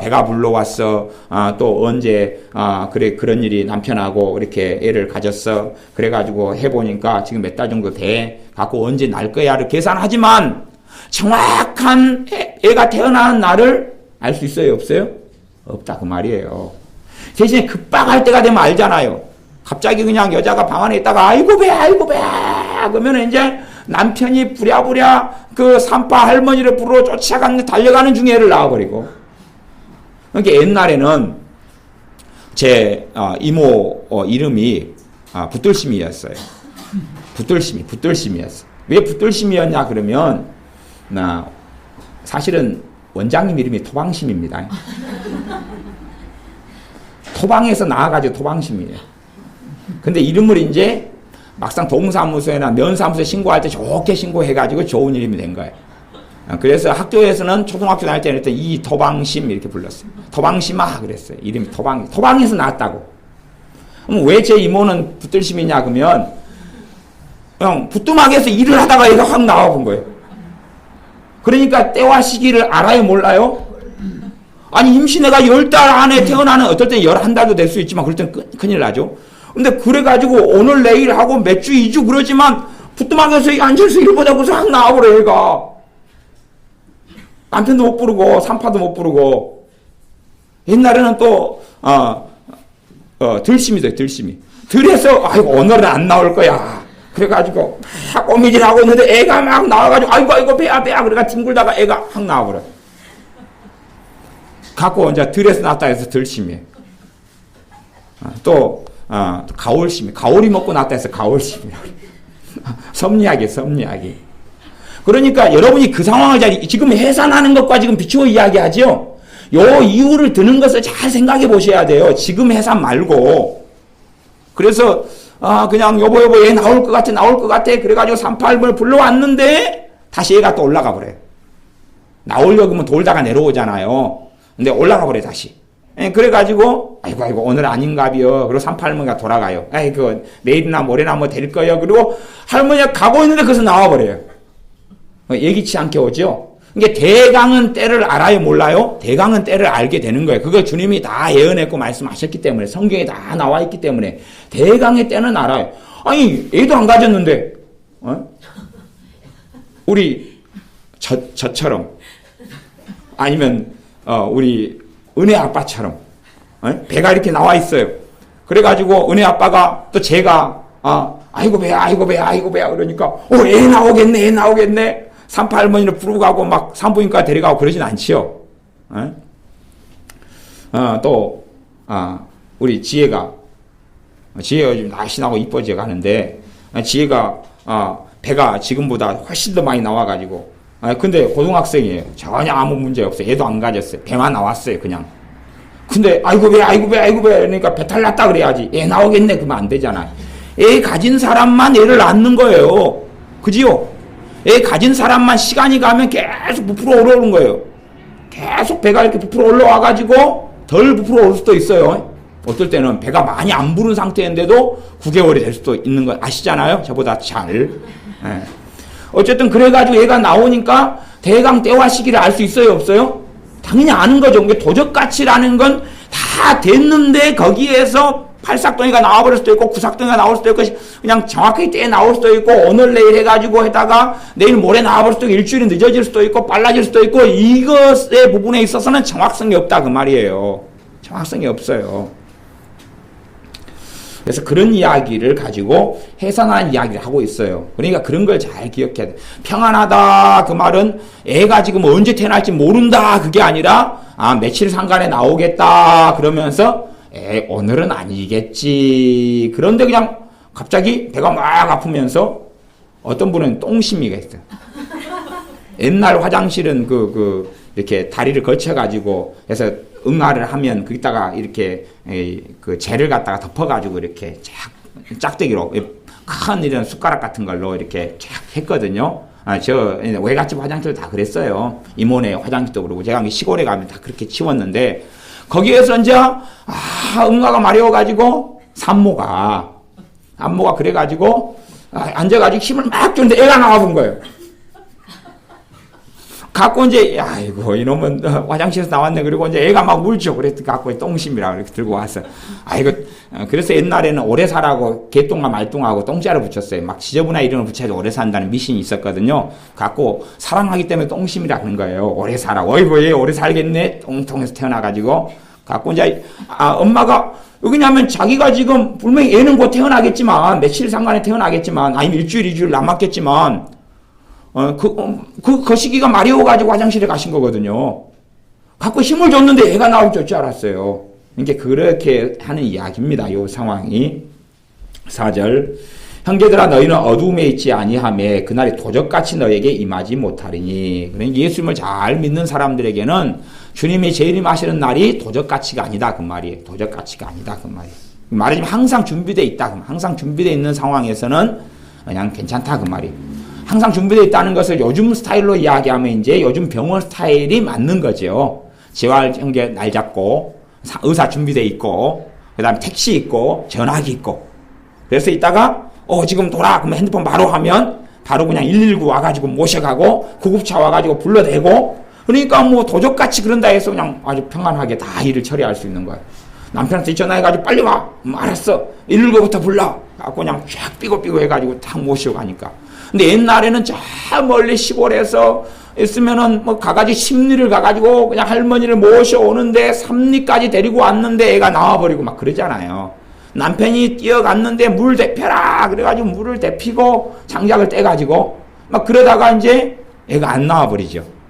배가 불러왔어. 또 언제 그래 그런 일이 남편하고 이렇게 애를 가졌어. 그래가지고 해보니까 지금 몇 달 정도 돼. 갖고 언제 날 거야를 계산하지만 정확한 애가 태어나는 날을 알 수 있어요? 없어요? 없다 그 말이에요. 대신에 급박할 때가 되면 알잖아요. 갑자기 그냥 여자가 방 안에 있다가 아이고 배 그러면 이제 남편이 부랴부랴 그 산파 할머니를 부르러 쫓아가는 달려가는 중에 애를 낳아버리고. 그러니까 옛날에는 제 이모 이름이 붙들심이었어요. 붙들심이었어. 왜 붙들심이었냐 그러면 사실은 원장님 이름이 토방심입니다. 토방에서 나와가지고 토방심이에요. 근데 이름을 이제 막상 동사무소나 면사무소에 신고할 때 좋게 신고해가지고 좋은 이름이 된 거예요. 그래서 학교에서는 초등학교 다닐 때는 이 토방심 이렇게 불렀어요. 토방심아 그랬어요. 이름이 토방에서 나왔다고. 그럼 왜 제 이모는 붙들심이냐 그러면 그냥 부뚜막에서 일을 하다가 얘가 확 나와본 거예요. 그러니까 때와 시기를 알아요 몰라요? 아니 임신애가 10달 안에 태어나는 어떨 땐 11달도 될 수 있지만 그럴 땐 큰일 나죠. 근데 그래가지고 오늘 내일 하고 몇 주 2주 그러지만 부뚜막에서 앉아서 일 보자고서 확 나와버려 얘가. 남편도 못 부르고 산파도 못 부르고. 옛날에는 또 들심이 돼 들심이. 들에서 아이고 오늘은 안 나올 거야. 그래가지고 막 꼬미질하고 있는데 애가 막 나와가지고 아이고 배야 그래가 뒹굴다가 애가 확 나와버려. 갖고 이제 들에서 낳았다 해서 들심이에요. 또 가올심이 가오리 먹고 낳았다 해서 가올심이에요. 섭리하기. 그러니까 여러분이 그 상황을 지금 해산하는 것과 지금 비추어 이야기하죠. 요 이유를 드는 것을 잘 생각해 보셔야 돼요. 지금 해산 말고. 그래서 그냥 여보 얘 나올 것 같아 그래가지고 38번을 불러왔는데 다시 얘가 또 올라가 버려요. 나오려고 하면 돌다가 내려오잖아요. 근데 올라가 버려요 다시. 그래가지고 아이고 오늘 아닌가비요. 그리고 38번가 돌아가요. 아이고 내일이나 모레나 뭐 될 거예요. 그리고 할머니가 가고 있는데 거기서 나와버려요. 예기치 않게 오죠. 그러니까 대강은 때를 알아요 몰라요? 대강은 때를 알게 되는 거예요. 그걸 주님이 다 예언했고 말씀하셨기 때문에 성경에 다 나와 있기 때문에 대강의 때는 알아요. 아니 애도 안 가졌는데 우리 저처럼 아니면 우리 은혜 아빠처럼 배가 이렇게 나와 있어요. 그래가지고 은혜 아빠가 또 제가 아이고 배야 그러니까 애 나오겠네 산파 할머니를 부르고 가고 막 산부인과 데려가고 그러진 않지요. 우리 지혜가 요즘 날씬하고 이뻐져 가는데, 지혜가 배가 지금보다 훨씬 더 많이 나와가지고, 근데 고등학생이에요. 전혀 아무 문제 없어요. 애도 안 가졌어요. 배만 나왔어요, 그냥. 근데 아이고 배 그러니까 배탈 났다 그래야지. 애 나오겠네 그러면 안 되잖아. 애 가진 사람만 애를 낳는 거예요. 그지요? 애 가진 사람만 시간이 가면 계속 부풀어 올라오는 거예요. 계속 배가 이렇게 부풀어 올라와가지고 덜 부풀어 올 수도 있어요. 어떨 때는 배가 많이 안 부른 상태인데도 9개월이 될 수도 있는 거 아시잖아요? 저보다 잘. 어쨌든 그래가지고 얘가 나오니까 대강 때와 시기를 알 수 있어요, 없어요? 당연히 아는 거죠. 이게 도적가치라는 건 다 됐는데 거기에서 팔삭동이가 나와버릴 수도 있고 구삭동이가 나올 수도 있고 그냥 정확하게 때에 나올 수도 있고 오늘 내일 해가지고 해다가 내일 모레 나와버릴 수도 있고 일주일이 늦어질 수도 있고 빨라질 수도 있고 이것의 부분에 있어서는 정확성이 없다 그 말이에요. 정확성이 없어요. 그래서 그런 이야기를 가지고 해석한 이야기를 하고 있어요. 그러니까 그런 걸 잘 기억해야 돼. 평안하다 그 말은 애가 지금 언제 태어날지 모른다 그게 아니라 며칠 상간에 나오겠다 그러면서 오늘은 아니겠지. 그런데 그냥 갑자기 배가 막 아프면서 어떤 분은 똥심이가 있어요. 옛날 화장실은 이렇게 다리를 거쳐가지고 해서 응아를 하면 거기다가 이렇게 그 젤을 갖다가 덮어가지고 이렇게 짝대기로 큰 이런 숟가락 같은 걸로 이렇게 쫙 했거든요. 저 외갓집 화장실 다 그랬어요. 이모네 화장실도 그러고 제가 시골에 가면 다 그렇게 치웠는데 거기에서 이제 응아가 마려워가지고 산모가 그래가지고 앉아가지고 힘을 막 주는데 애가 나와본 거예요. 갖고 이제 아이고 이놈은 화장실에서 나왔네. 그리고 이제 애가 막 울죠. 그래서 갖고 똥심이라고 이렇게 들고 왔어. 아이고 그래서 옛날에는 오래 사라고 개똥과 말똥하고 똥자를 붙였어요. 막 지저분한 이름을 붙여서 오래 산다는 미신이 있었거든요. 갖고 사랑하기 때문에 똥심이라 하는 거예요. 오래 사라고. 어이구 얘 오래 살겠네. 똥통에서 태어나가지고 갖고 이제 엄마가 왜냐하면 자기가 지금 분명히 애는 곧 태어나겠지만 며칠 상간에 태어나겠지만 아니면 일주일 2주일 남았겠지만 그 시기가 마려워가지고 화장실에 가신 거거든요. 갖고 힘을 줬는데 애가 나올 줄 알았어요. 그러니까 그렇게 하는 이야기입니다. 이 상황이. 4절 형제들아 너희는 어두움에 있지 아니하매 그날이 도적같이 너에게 임하지 못하리니. 그러니까 예수님을 잘 믿는 사람들에게는 주님이 재림하시는 날이 도적같이가 아니다 그 말이에요. 도적같이가 아니다 그 말이에요. 말하자면 항상 준비되어 있다. 항상 준비되어 있는 상황에서는 그냥 괜찮다 그 말이에요. 항상 준비되어 있다는 것을 요즘 스타일로 이야기하면 이제 요즘 병원 스타일이 맞는 거죠. 재활 형제 날 잡고 의사 준비되어 있고 그 다음에 택시 있고 전화기 있고 그래서 이따가 지금 돌아 그러면 핸드폰 바로 하면 바로 그냥 119 와가지고 모셔가고 구급차 와가지고 불러대고 그러니까 뭐 도적같이 그런다 해서 그냥 아주 평안하게 다 일을 처리할 수 있는 거예요. 남편한테 전화해가지고 빨리 와. 알았어. 119부터 불러. 갖고 그냥 쫙 삐고삐고 해가지고 탁 모시고 가니까. 근데 옛날에는 저 멀리 시골에서 있으면은 뭐 가가지고 심리를 가가지고 그냥 할머니를 모셔오는데 삼리까지 데리고 왔는데 애가 나와버리고 막 그러잖아요. 남편이 뛰어갔는데 물 데펴라 그래가지고 물을 데피고 장작을 떼가지고 막 그러다가 이제 애가 안 나와버리죠.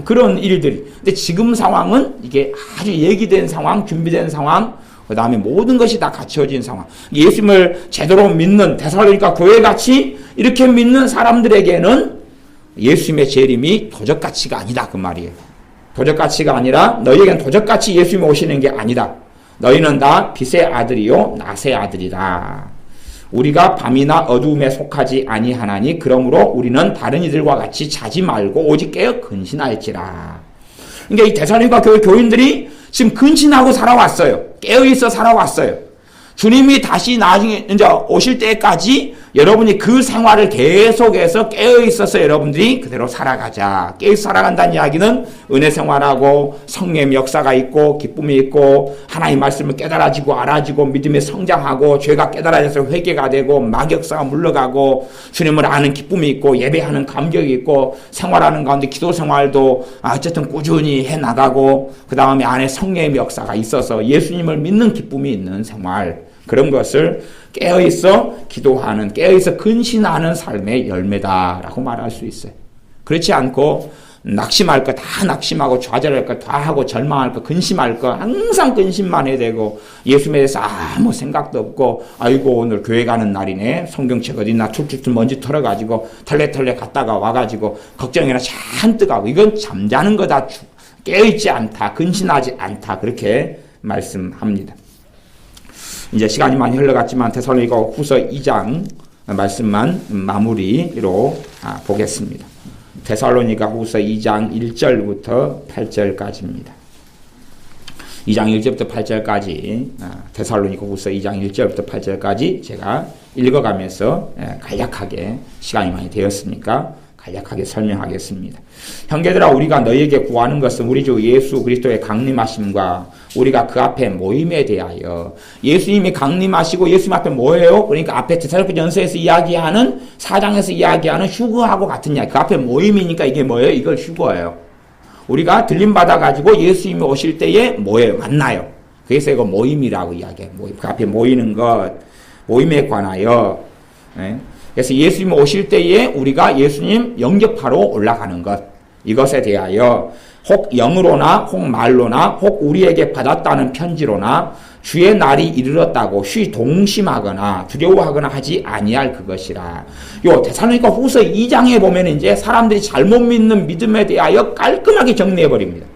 그런 일들이. 근데 지금 상황은 이게 아주 얘기된 상황, 준비된 상황, 그 다음에 모든 것이 다 갖춰진 상황. 예수님을 제대로 믿는 데살로니가 교회같이 이렇게 믿는 사람들에게는 예수님의 재림이 도적가치가 아니다 그 말이에요. 도적가치가 아니라 너희에게는 도적같이 예수님이 오시는 게 아니다. 너희는 다 빛의 아들이요 낮의 아들이다. 우리가 밤이나 어두움에 속하지 아니하나니 그러므로 우리는 다른 이들과 같이 자지 말고 오직 깨어 근신할지라. 그러니까 이 데살로니가 교회 교인들이 지금 근신하고 살아왔어요. 깨어있어 살아왔어요. 주님이 다시 나중에 이제 오실 때까지 여러분이 그 생활을 계속해서 깨어있어서 여러분들이 그대로 살아가자. 깨어있어 살아간다는 이야기는 은혜 생활하고 성령의 역사가 있고 기쁨이 있고 하나님의 말씀을 깨달아지고 알아지고 믿음에 성장하고 죄가 깨달아져서 회개가 되고 마격사가 물러가고 주님을 아는 기쁨이 있고 예배하는 감격이 있고 생활하는 가운데 기도 생활도 어쨌든 꾸준히 해나가고 그 다음에 안에 성령의 역사가 있어서 예수님을 믿는 기쁨이 있는 생활, 그런 것을 깨어있어 기도하는, 깨어있어 근신하는 삶의 열매다라고 말할 수 있어요. 그렇지 않고 낙심할 거 다 낙심하고 좌절할 거 다 하고 절망할 거 근심할 거 항상 근심만 해야 되고 예수님에 대해서 아무 생각도 없고 아이고 오늘 교회 가는 날이네 성경책 어딨나 툴툴툴 먼지 털어가지고 털레털레 갔다가 와가지고 걱정이나 잔뜩 하고 이건 잠자는 거다 깨어있지 않다 근신하지 않다 그렇게 말씀합니다. 이제 시간이 많이 흘러갔지만 데살로니가 후서 2장 말씀만 마무리로 보겠습니다. 데살로니가 후서 2장 1절부터 8절까지입니다. 2장 1절부터 8절까지 데살로니가 후서 2장 1절부터 8절까지 제가 읽어가면서 간략하게 시간이 많이 되었으니까 간략하게 설명하겠습니다. 형제들아 우리가 너희에게 구하는 것은 우리 주 예수 그리스도의 강림하심과 우리가 그 앞에 모임에 대하여 예수님이 강림하시고 예수님 앞에 뭐예요? 그러니까 앞에 데살로니가전서에서 이야기하는 4장에서 이야기하는 휴거하고 같은 이야기 그 앞에 모임이니까 이게 뭐예요? 이걸 휴거예요. 우리가 들림받아가지고 예수님이 오실 때에 뭐예요? 만나요. 그래서 이거 모임이라고 이야기해요. 모임. 그 앞에 모이는 것 모임에 관하여 그래서 예수님 오실 때에 우리가 예수님 영접하러 올라가는 것 이것에 대하여 혹 영으로나 혹 말로나 혹 우리에게 받았다는 편지로나 주의 날이 이르렀다고 쉬 동심하거나 두려워하거나 하지 아니할 그것이라. 요 데살로니가 후서 2장에 보면 이제 사람들이 잘못 믿는 믿음에 대하여 깔끔하게 정리해 버립니다.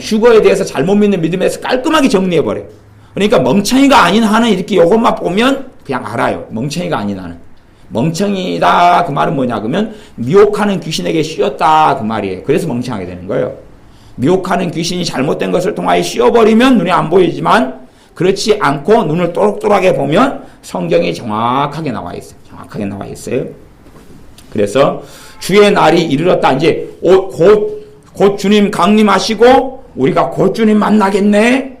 휴거에 대해서 잘못 믿는 믿음에서 깔끔하게 정리해 버려요. 그러니까 멍청이가 아닌 한은 이렇게 요것만 보면 그냥 알아요. 멍청이가 아닌 한은. 멍청이다 그 말은 뭐냐 그러면 미혹하는 귀신에게 씌었다 그 말이에요. 그래서 멍청하게 되는 거예요. 미혹하는 귀신이 잘못된 것을 통하여 씌워버리면 눈에 안 보이지만 그렇지 않고 눈을 또록또록하게 보면 성경이 정확하게 나와 있어요. 정확하게 나와 있어요. 그래서 주의 날이 이르렀다. 이제 곧 주님 강림하시고 우리가 곧 주님 만나겠네.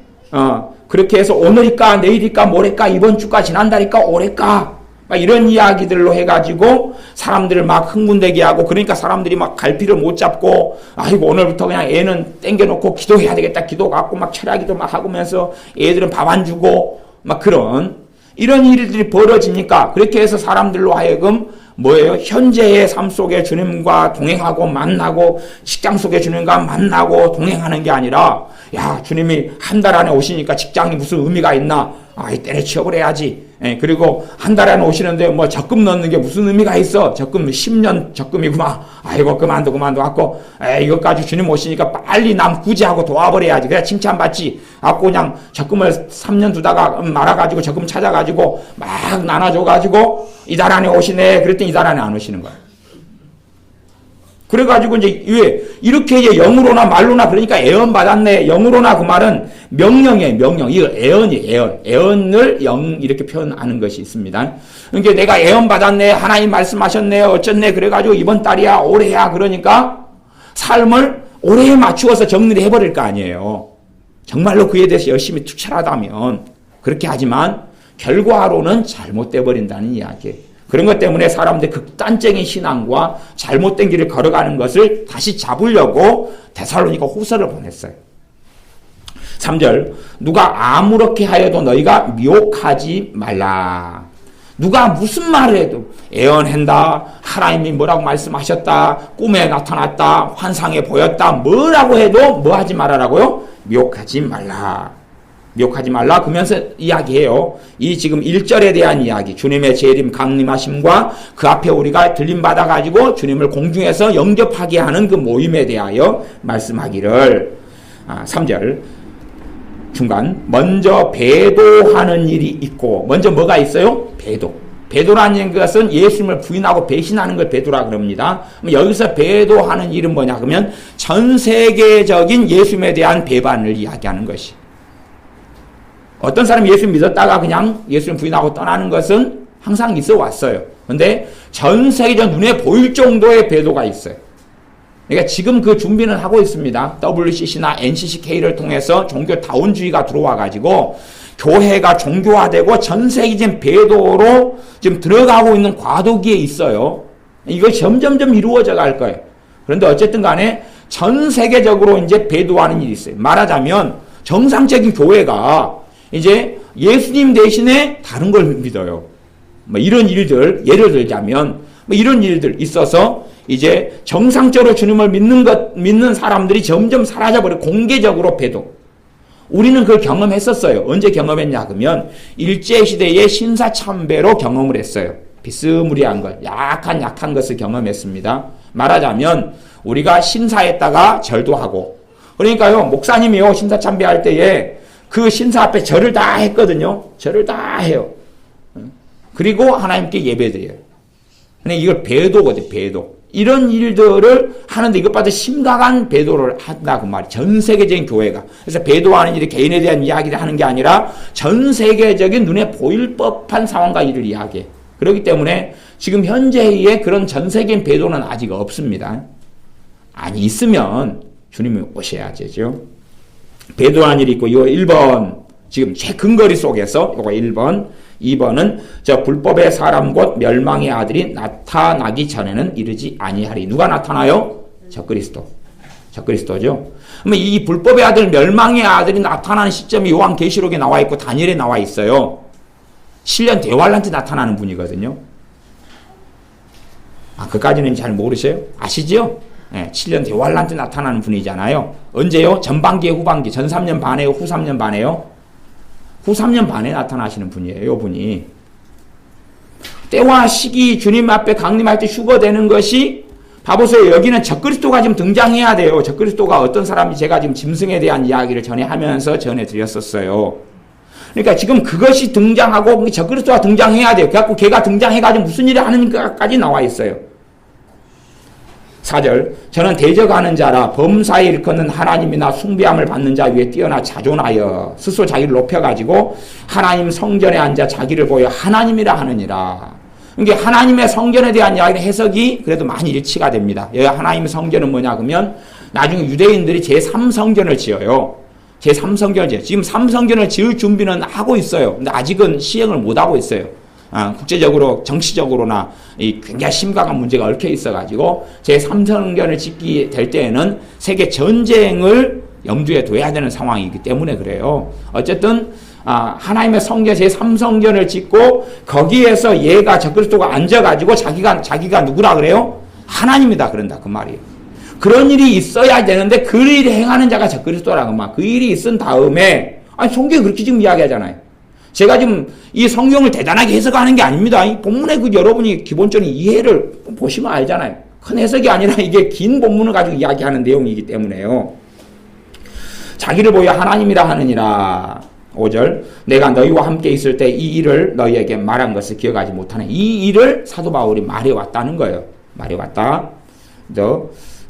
그렇게 해서 오늘일까 내일일까 모레일까 이번 주까 지난달일까 올해일까 막 이런 이야기들로 해가지고 사람들을 막 흥분되게 하고 그러니까 사람들이 막 갈피를 못 잡고 아이고 오늘부터 그냥 애는 땡겨놓고 기도해야 되겠다 기도 갖고 막 철야기도 막 하면서 애들은 밥 안 주고 막 이런 일들이 벌어지니까 그렇게 해서 사람들로 하여금 뭐예요? 현재의 삶 속에 주님과 동행하고 만나고 직장 속에 주님과 만나고 동행하는 게 아니라 야 주님이 한 달 안에 오시니까 직장이 무슨 의미가 있나? 때려치워버려야지. 그리고 한 달 안에 오시는데 뭐 적금 넣는 게 무슨 의미가 있어? 적금 10년 적금이구만. 아이고 그만둬 갖고 이것 가지고 주님 오시니까 빨리 남 구제하고 도와버려야지. 그래 칭찬받지. 갖고 그냥 적금을 3년 두다가 말아가지고 적금 찾아가지고 막 나눠줘가지고 이달 안에 오시네. 그랬더니 이달 안에 안 오시는 거야. 그래가지고 이제 왜 이렇게 이제 영으로나 말로나 그러니까 애언 받았네. 영으로나 그 말은 명령이에요. 명령. 이거 애언이에요. 애언을 영 이렇게 표현하는 것이 있습니다. 그러니까 내가 애언 받았네. 하나님 말씀하셨네. 어쨌네. 그래가지고 이번 달이야 올해야 그러니까 삶을 올해에 맞추어서 정리를 해버릴 거 아니에요. 정말로 그에 대해서 열심히 투철하다면 그렇게 하지만 결과로는 잘못돼 버린다는 이야기예요. 그런 것 때문에 사람들이 극단적인 신앙과 잘못된 길을 걸어가는 것을 다시 잡으려고 데살로니가 후서를 보냈어요. 3절 누가 아무렇게 하여도 너희가 미혹하지 말라. 누가 무슨 말을 해도 애언한다. 하나님이 뭐라고 말씀하셨다. 꿈에 나타났다. 환상에 보였다. 뭐라고 해도 뭐 하지 말아라고요? 미혹하지 말라. 미혹하지 말라 그러면서 이야기해요. 이 지금 1절에 대한 이야기 주님의 재림 강림하심과 그 앞에 우리가 들림받아가지고 주님을 공중에서 영접하게 하는 그 모임에 대하여 말씀하기를 3절 중간 먼저 배도하는 일이 있고 먼저 뭐가 있어요? 배도라는 것은 예수님을 부인하고 배신하는 걸 배도라 그럽니다. 여기서 배도하는 일은 뭐냐 그러면 전 세계적인 예수님에 대한 배반을 이야기하는 것이 어떤 사람이 예수 믿었다가 그냥 예수님 부인하고 떠나는 것은 항상 있어 왔어요. 그런데 전 세계적 눈에 보일 정도의 배도가 있어요. 그러니까 지금 그 준비는 하고 있습니다. WCC나 NCCK를 통해서 종교다운주의가 들어와가지고 교회가 종교화되고 전 세계적인 배도로 지금 들어가고 있는 과도기에 있어요. 이거 점점점 이루어져 갈 거예요. 그런데 어쨌든 간에 전 세계적으로 이제 배도하는 일이 있어요. 말하자면 정상적인 교회가 이제 예수님 대신에 다른 걸 믿어요. 뭐 이런 일들, 예를 들자면 뭐 이런 일들 있어서 이제 정상적으로 주님을 믿는 사람들이 점점 사라져버려. 공개적으로 배도. 우리는 그걸 경험했었어요. 언제 경험했냐 그러면 일제시대의 신사참배로 경험을 했어요. 비스무리한 걸, 약한 것을 경험했습니다. 말하자면 우리가 신사에다가 절도 하고, 그러니까요 목사님이요 신사참배할 때에 그 신사 앞에 절을 다 했거든요. 절을 다 해요. 그리고 하나님께 예배드려요. 근데 이걸 배도거든요. 배도. 이런 일들을 하는데 이것보다 심각한 배도를 한다 그 말이에요. 전 세계적인 교회가. 그래서 배도하는 일이 개인에 대한 이야기를 하는 게 아니라 전 세계적인 눈에 보일 법한 상황과 일을 이야기해. 그렇기 때문에 지금 현재의 그런 전 세계인 배도는 아직 없습니다. 아니 있으면 주님이 오셔야 되죠. 배도한 일이 있고 이거 1번 지금 최근거리 속에서 이거 1번 2번은 저 불법의 사람 곧 멸망의 아들이 나타나기 전에는 이르지 아니하리. 누가 나타나요? 적그리스도죠. 그러면 이 불법의 아들 멸망의 아들이 나타나는 시점이 요한계시록에 나와 있고 다니엘에 나와 있어요. 7년 대환란 때 나타나는 분이거든요. 그까지는 잘 모르세요? 아시죠? 네, 7년 대환란 때 나타나는 분이잖아요. 언제요? 전반기에 후반기. 전 3년 반에요? 후 3년 반에요? 후 3년 반에 나타나시는 분이에요. 이분이. 때와 시기 주님 앞에 강림할 때 휴거되는 것이 봐보세요. 여기는 적그리스도가 지금 등장해야 돼요. 적그리스도가 어떤 사람이 제가 지금 짐승에 대한 이야기를 전해하면서 전해드렸었어요. 그러니까 지금 그것이 등장하고 적그리스도가 등장해야 돼요. 그래갖고 걔가 등장해가지고 무슨 일을 하는가까지 나와 있어요. 4절 저는 대적하는 자라 범사에 일컫는 하나님이나 숭배함을 받는 자 위에 뛰어나 자존하여 스스로 자기를 높여가지고 하나님 성전에 앉아 자기를 보여 하나님이라 하느니라. 그러니까 하나님의 성전에 대한 이야기는 해석이 그래도 많이 일치가 됩니다. 여기 하나님의 성전은 뭐냐 그러면 나중에 유대인들이 제3성전을 지어요. 제3성전을 지어요. 지금 3성전을 지을 준비는 하고 있어요. 근데 아직은 시행을 못하고 있어요. 국제적으로 정치적으로나 굉장히 심각한 문제가 얽혀 있어가지고 제3성전을 짓게 될 때에는 세계 전쟁을 염두에 둬야 되는 상황이기 때문에 그래요. 어쨌든 하나님의 성전 제3성전을 짓고 거기에서 얘가 적그리스도가 앉아가지고 자기가 누구라 그래요? 하나님이다 그런다 그 말이에요. 그런 일이 있어야 되는데 그 일을 행하는 자가 적그리스도라고 막 그 일이 있은 다음에 성경이 그렇게 지금 이야기하잖아요. 제가 지금 이 성경을 대단하게 해석하는 게 아닙니다. 이 본문에 그 여러분이 기본적인 이해를 보시면 알잖아요. 큰 해석이 아니라 이게 긴 본문을 가지고 이야기하는 내용이기 때문에요. 자기를 보여 하나님이라 하느니라. 5절 내가 너희와 함께 있을 때 이 일을 너희에게 말한 것을 기억하지 못하네. 이 일을 사도 바울이 말해왔다는 거예요. 말해왔다.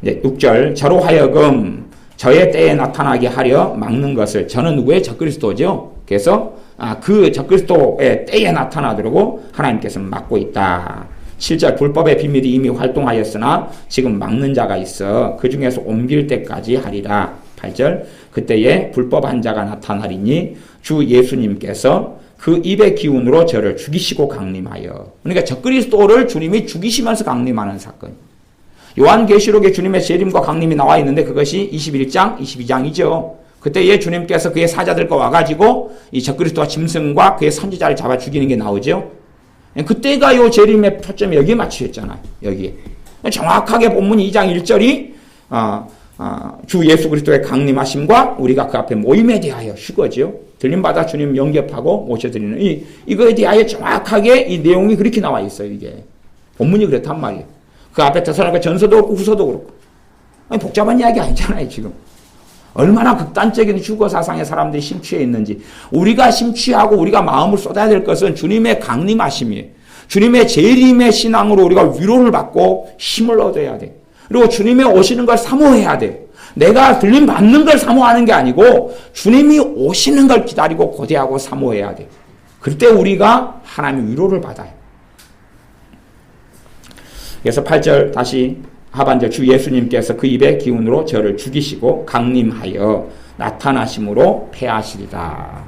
이제 6절 저로 하여금 저의 때에 나타나게 하려 막는 것을 저는 누구의 적그리스도죠. 그래서 그 적그리스도의 때에 나타나도록 하나님께서는 막고 있다. 7절 불법의 비밀이 이미 활동하였으나 지금 막는 자가 있어 그 중에서 옮길 때까지 하리라. 8절 그때에 불법한 자가 나타나리니 주 예수님께서 그 입의 기운으로 저를 죽이시고 강림하여. 그러니까 적그리스도를 주님이 죽이시면서 강림하는 사건. 요한계시록에 주님의 재림과 강림이 나와 있는데 그것이 21장, 22장이죠. 그때에 주님께서 그의 사자들과 와가지고 이 적그리스도와 짐승과 그의 선지자를 잡아 죽이는 게 나오죠. 그때가 요 재림의 초점이 여기에 맞춰있잖아요. 여기에. 정확하게 본문 2장 1절이 주 예수 그리스도의 강림하심과 우리가 그 앞에 모임에 대하여 휴거죠. 들림받아 주님 영접하고 모셔드리는 이거에 대하여 정확하게 이 내용이 그렇게 나와 있어요. 이게 본문이 그렇단 말이에요. 그 앞에 테살로니가 전서도 그렇고 후서도 그렇고 복잡한 이야기 아니잖아요. 지금 얼마나 극단적인 휴거 사상의 사람들이 심취해 있는지. 우리가 심취하고 우리가 마음을 쏟아야 될 것은 주님의 강림하심이에요. 주님의 재림의 신앙으로 우리가 위로를 받고 힘을 얻어야 돼. 그리고 주님의 오시는 걸 사모해야 돼. 내가 들림 받는 걸 사모하는 게 아니고 주님이 오시는 걸 기다리고 고대하고 사모해야 돼. 그때 우리가 하나님의 위로를 받아요. 그래서 8절 다시 하반절 주 예수님께서 그 입의 기운으로 저를 죽이시고 강림하여 나타나심으로 패하시리다.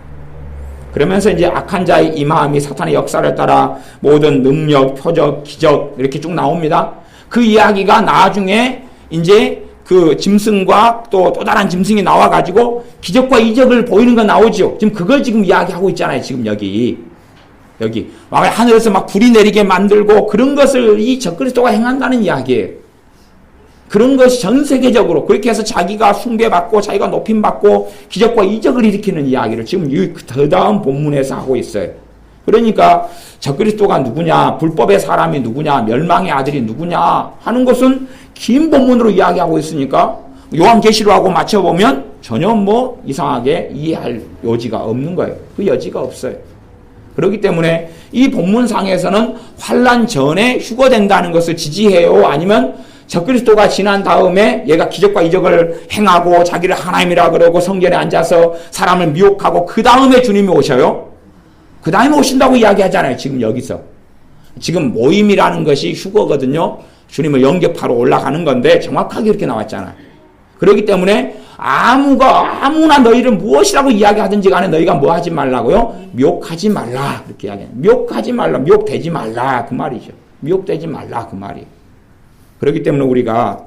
그러면서 이제 악한 자의 임함이 사탄의 역사를 따라 모든 능력, 표적, 기적 이렇게 쭉 나옵니다. 그 이야기가 나중에 이제 그 짐승과 또 다른 짐승이 나와가지고 기적과 이적을 보이는 거 나오죠. 지금 그걸 지금 이야기하고 있잖아요. 지금 여기 하늘에서 막 불이 내리게 만들고 그런 것을 이 적그리스도가 행한다는 이야기예요. 그런 것이 전 세계적으로 그렇게 해서 자기가 숭배받고 자기가 높임받고 기적과 이적을 일으키는 이야기를 지금 그 다음 본문에서 하고 있어요. 그러니까 적그리스도가 누구냐, 불법의 사람이 누구냐, 멸망의 아들이 누구냐 하는 것은 긴 본문으로 이야기하고 있으니까 요한계시록하고 맞춰보면 전혀 이상하게 이해할 여지가 없는 거예요. 그 여지가 없어요. 그렇기 때문에 이 본문상에서는 환난 전에 휴거된다는 것을 지지해요? 아니면 적그리스도가 지난 다음에 얘가 기적과 이적을 행하고 자기를 하나님이라 그러고 성전에 앉아서 사람을 미혹하고 그 다음에 주님이 오셔요? 그 다음에 오신다고 이야기하잖아요. 지금 여기서. 지금 모임이라는 것이 휴거거든요. 주님을 영접하러 올라가는 건데 정확하게 이렇게 나왔잖아요. 그렇기 때문에 아무나 너희를 무엇이라고 이야기하든지 간에 너희가 뭐 하지 말라고요? 미혹하지 말라. 이렇게 이야기해요. 미혹하지 말라. 미혹되지 말라. 그 말이죠. 미혹되지 말라. 그 말이에요. 그렇기 때문에 우리가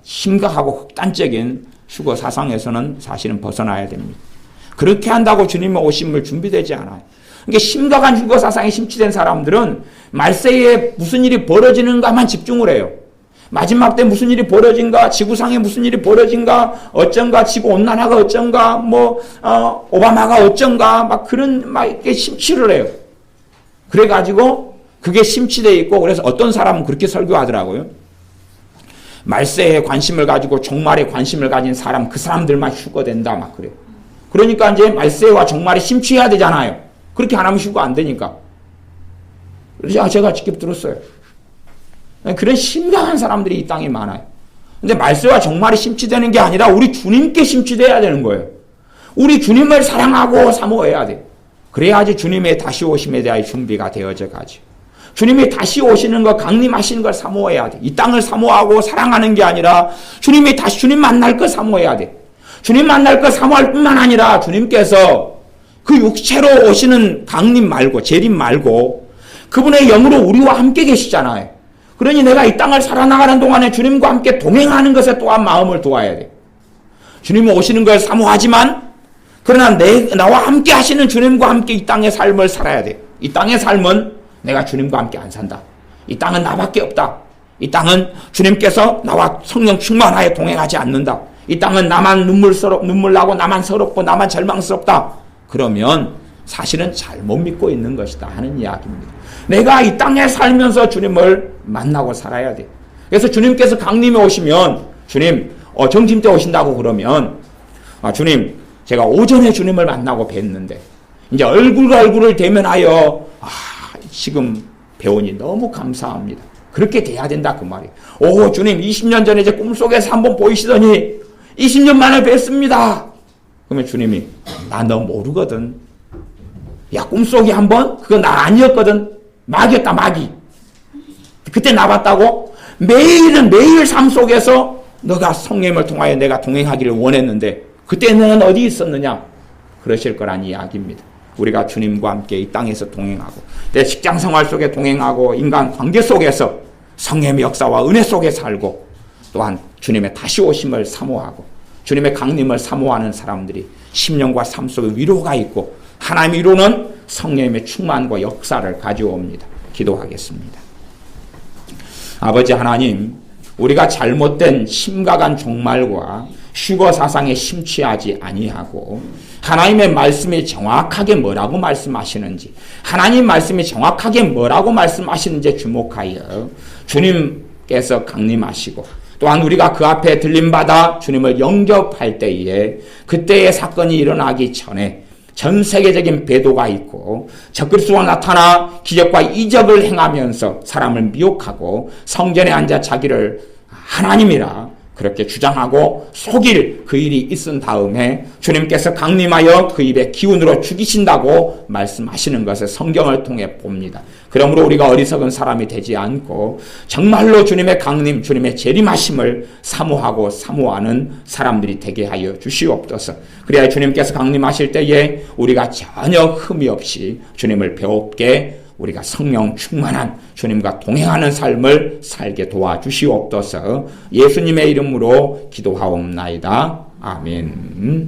심각하고 극단적인 휴거 사상에서는 사실은 벗어나야 됩니다. 그렇게 한다고 주님의 오심을 준비되지 않아요. 그러니까 심각한 휴거 사상에 심취된 사람들은 말세에 무슨 일이 벌어지는가만 집중을 해요. 마지막 때 무슨 일이 벌어진가, 지구상에 무슨 일이 벌어진가, 어쩐가, 지구온난화가 어쩐가, 오바마가 어쩐가, 이렇게 심취를 해요. 그래가지고 그게 심취되어 있고, 그래서 어떤 사람은 그렇게 설교하더라고요. 말세에 관심을 가지고 종말에 관심을 가진 사람, 그 사람들만 휴거된다, 막 그래요. 그러니까 이제 말세와 종말에 심취해야 되잖아요. 그렇게 안 하면 휴거 안 되니까. 그래서 제가 직접 들었어요. 그런 심각한 사람들이 이 땅에 많아요. 근데 말세와 종말이 심취되는 게 아니라 우리 주님께 심취돼야 되는 거예요. 우리 주님을 사랑하고 사모해야 돼요. 그래야지 주님의 다시 오심에 대한 준비가 되어져 가죠. 주님이 다시 오시는 거, 강림하시는 걸 사모해야 돼. 이 땅을 사모하고 사랑하는 게 아니라 주님이 다시 주님 만날 걸 사모해야 돼. 주님 만날 걸 사모할 뿐만 아니라 주님께서 그 육체로 오시는 강림 말고, 재림 말고 그분의 영으로 우리와 함께 계시잖아요. 그러니 내가 이 땅을 살아나가는 동안에 주님과 함께 동행하는 것에 또한 마음을 두어야 돼. 주님 오시는 걸 사모하지만 그러나 나와 함께 하시는 주님과 함께 이 땅의 삶을 살아야 돼. 이 땅의 삶은 내가 주님과 함께 안 산다. 이 땅은 나밖에 없다. 이 땅은 주님께서 나와 성령 충만하여 동행하지 않는다. 이 땅은 나만 눈물 나고 나만 서럽고 나만 절망스럽다. 그러면 사실은 잘못 믿고 있는 것이다 하는 이야기입니다. 내가 이 땅에 살면서 주님을 만나고 살아야 돼. 그래서 주님께서 강림에 오시면 주님 정팀 때 오신다고 그러면 주님 제가 오전에 주님을 만나고 뵀는데 이제 얼굴과 얼굴을 대면하여 지금 배우니 너무 감사합니다. 그렇게 돼야 된다 그 말이에요. 오 주님 20년 전에 제 꿈속에서 한번 보이시더니 20년 만에 뵀습니다. 그러면 주님이 나 너 모르거든. 야 꿈속에 한번 그거 나 아니었거든. 마귀였다 마귀. 그때 나 봤다고? 매일은 매일 삶 속에서 너가 성령을 통하여 내가 동행하기를 원했는데 그때 너는 어디 있었느냐? 그러실 거란 이야기입니다. 우리가 주님과 함께 이 땅에서 동행하고 내 직장 생활 속에 동행하고 인간 관계 속에서 성령의 역사와 은혜 속에 살고 또한 주님의 다시 오심을 사모하고 주님의 강림을 사모하는 사람들이 심령과 삶 속에 위로가 있고 하나님의 위로는 성령의 충만과 역사를 가져옵니다. 기도하겠습니다. 아버지 하나님, 우리가 잘못된 심각한 종말과 휴거 사상에 심취하지 아니하고 하나님의 말씀이 정확하게 뭐라고 말씀하시는지 하나님 말씀이 정확하게 뭐라고 말씀하시는지 주목하여 주님께서 강림하시고 또한 우리가 그 앞에 들림받아 주님을 영접할 때에 그때의 사건이 일어나기 전에 전 세계적인 배도가 있고 적그리스도가 나타나 기적과 이적을 행하면서 사람을 미혹하고 성전에 앉아 자기를 하나님이라 그렇게 주장하고 속일 그 일이 있은 다음에 주님께서 강림하여 그 입에 기운으로 죽이신다고 말씀하시는 것을 성경을 통해 봅니다. 그러므로 우리가 어리석은 사람이 되지 않고 정말로 주님의 강림, 주님의 재림하심을 사모하고 사모하는 사람들이 되게 하여 주시옵소서. 그래야 주님께서 강림하실 때에 우리가 전혀 흠이 없이 주님을 배웁게 우리가 성령 충만한 주님과 동행하는 삶을 살게 도와주시옵소서. 예수님의 이름으로 기도하옵나이다. 아멘.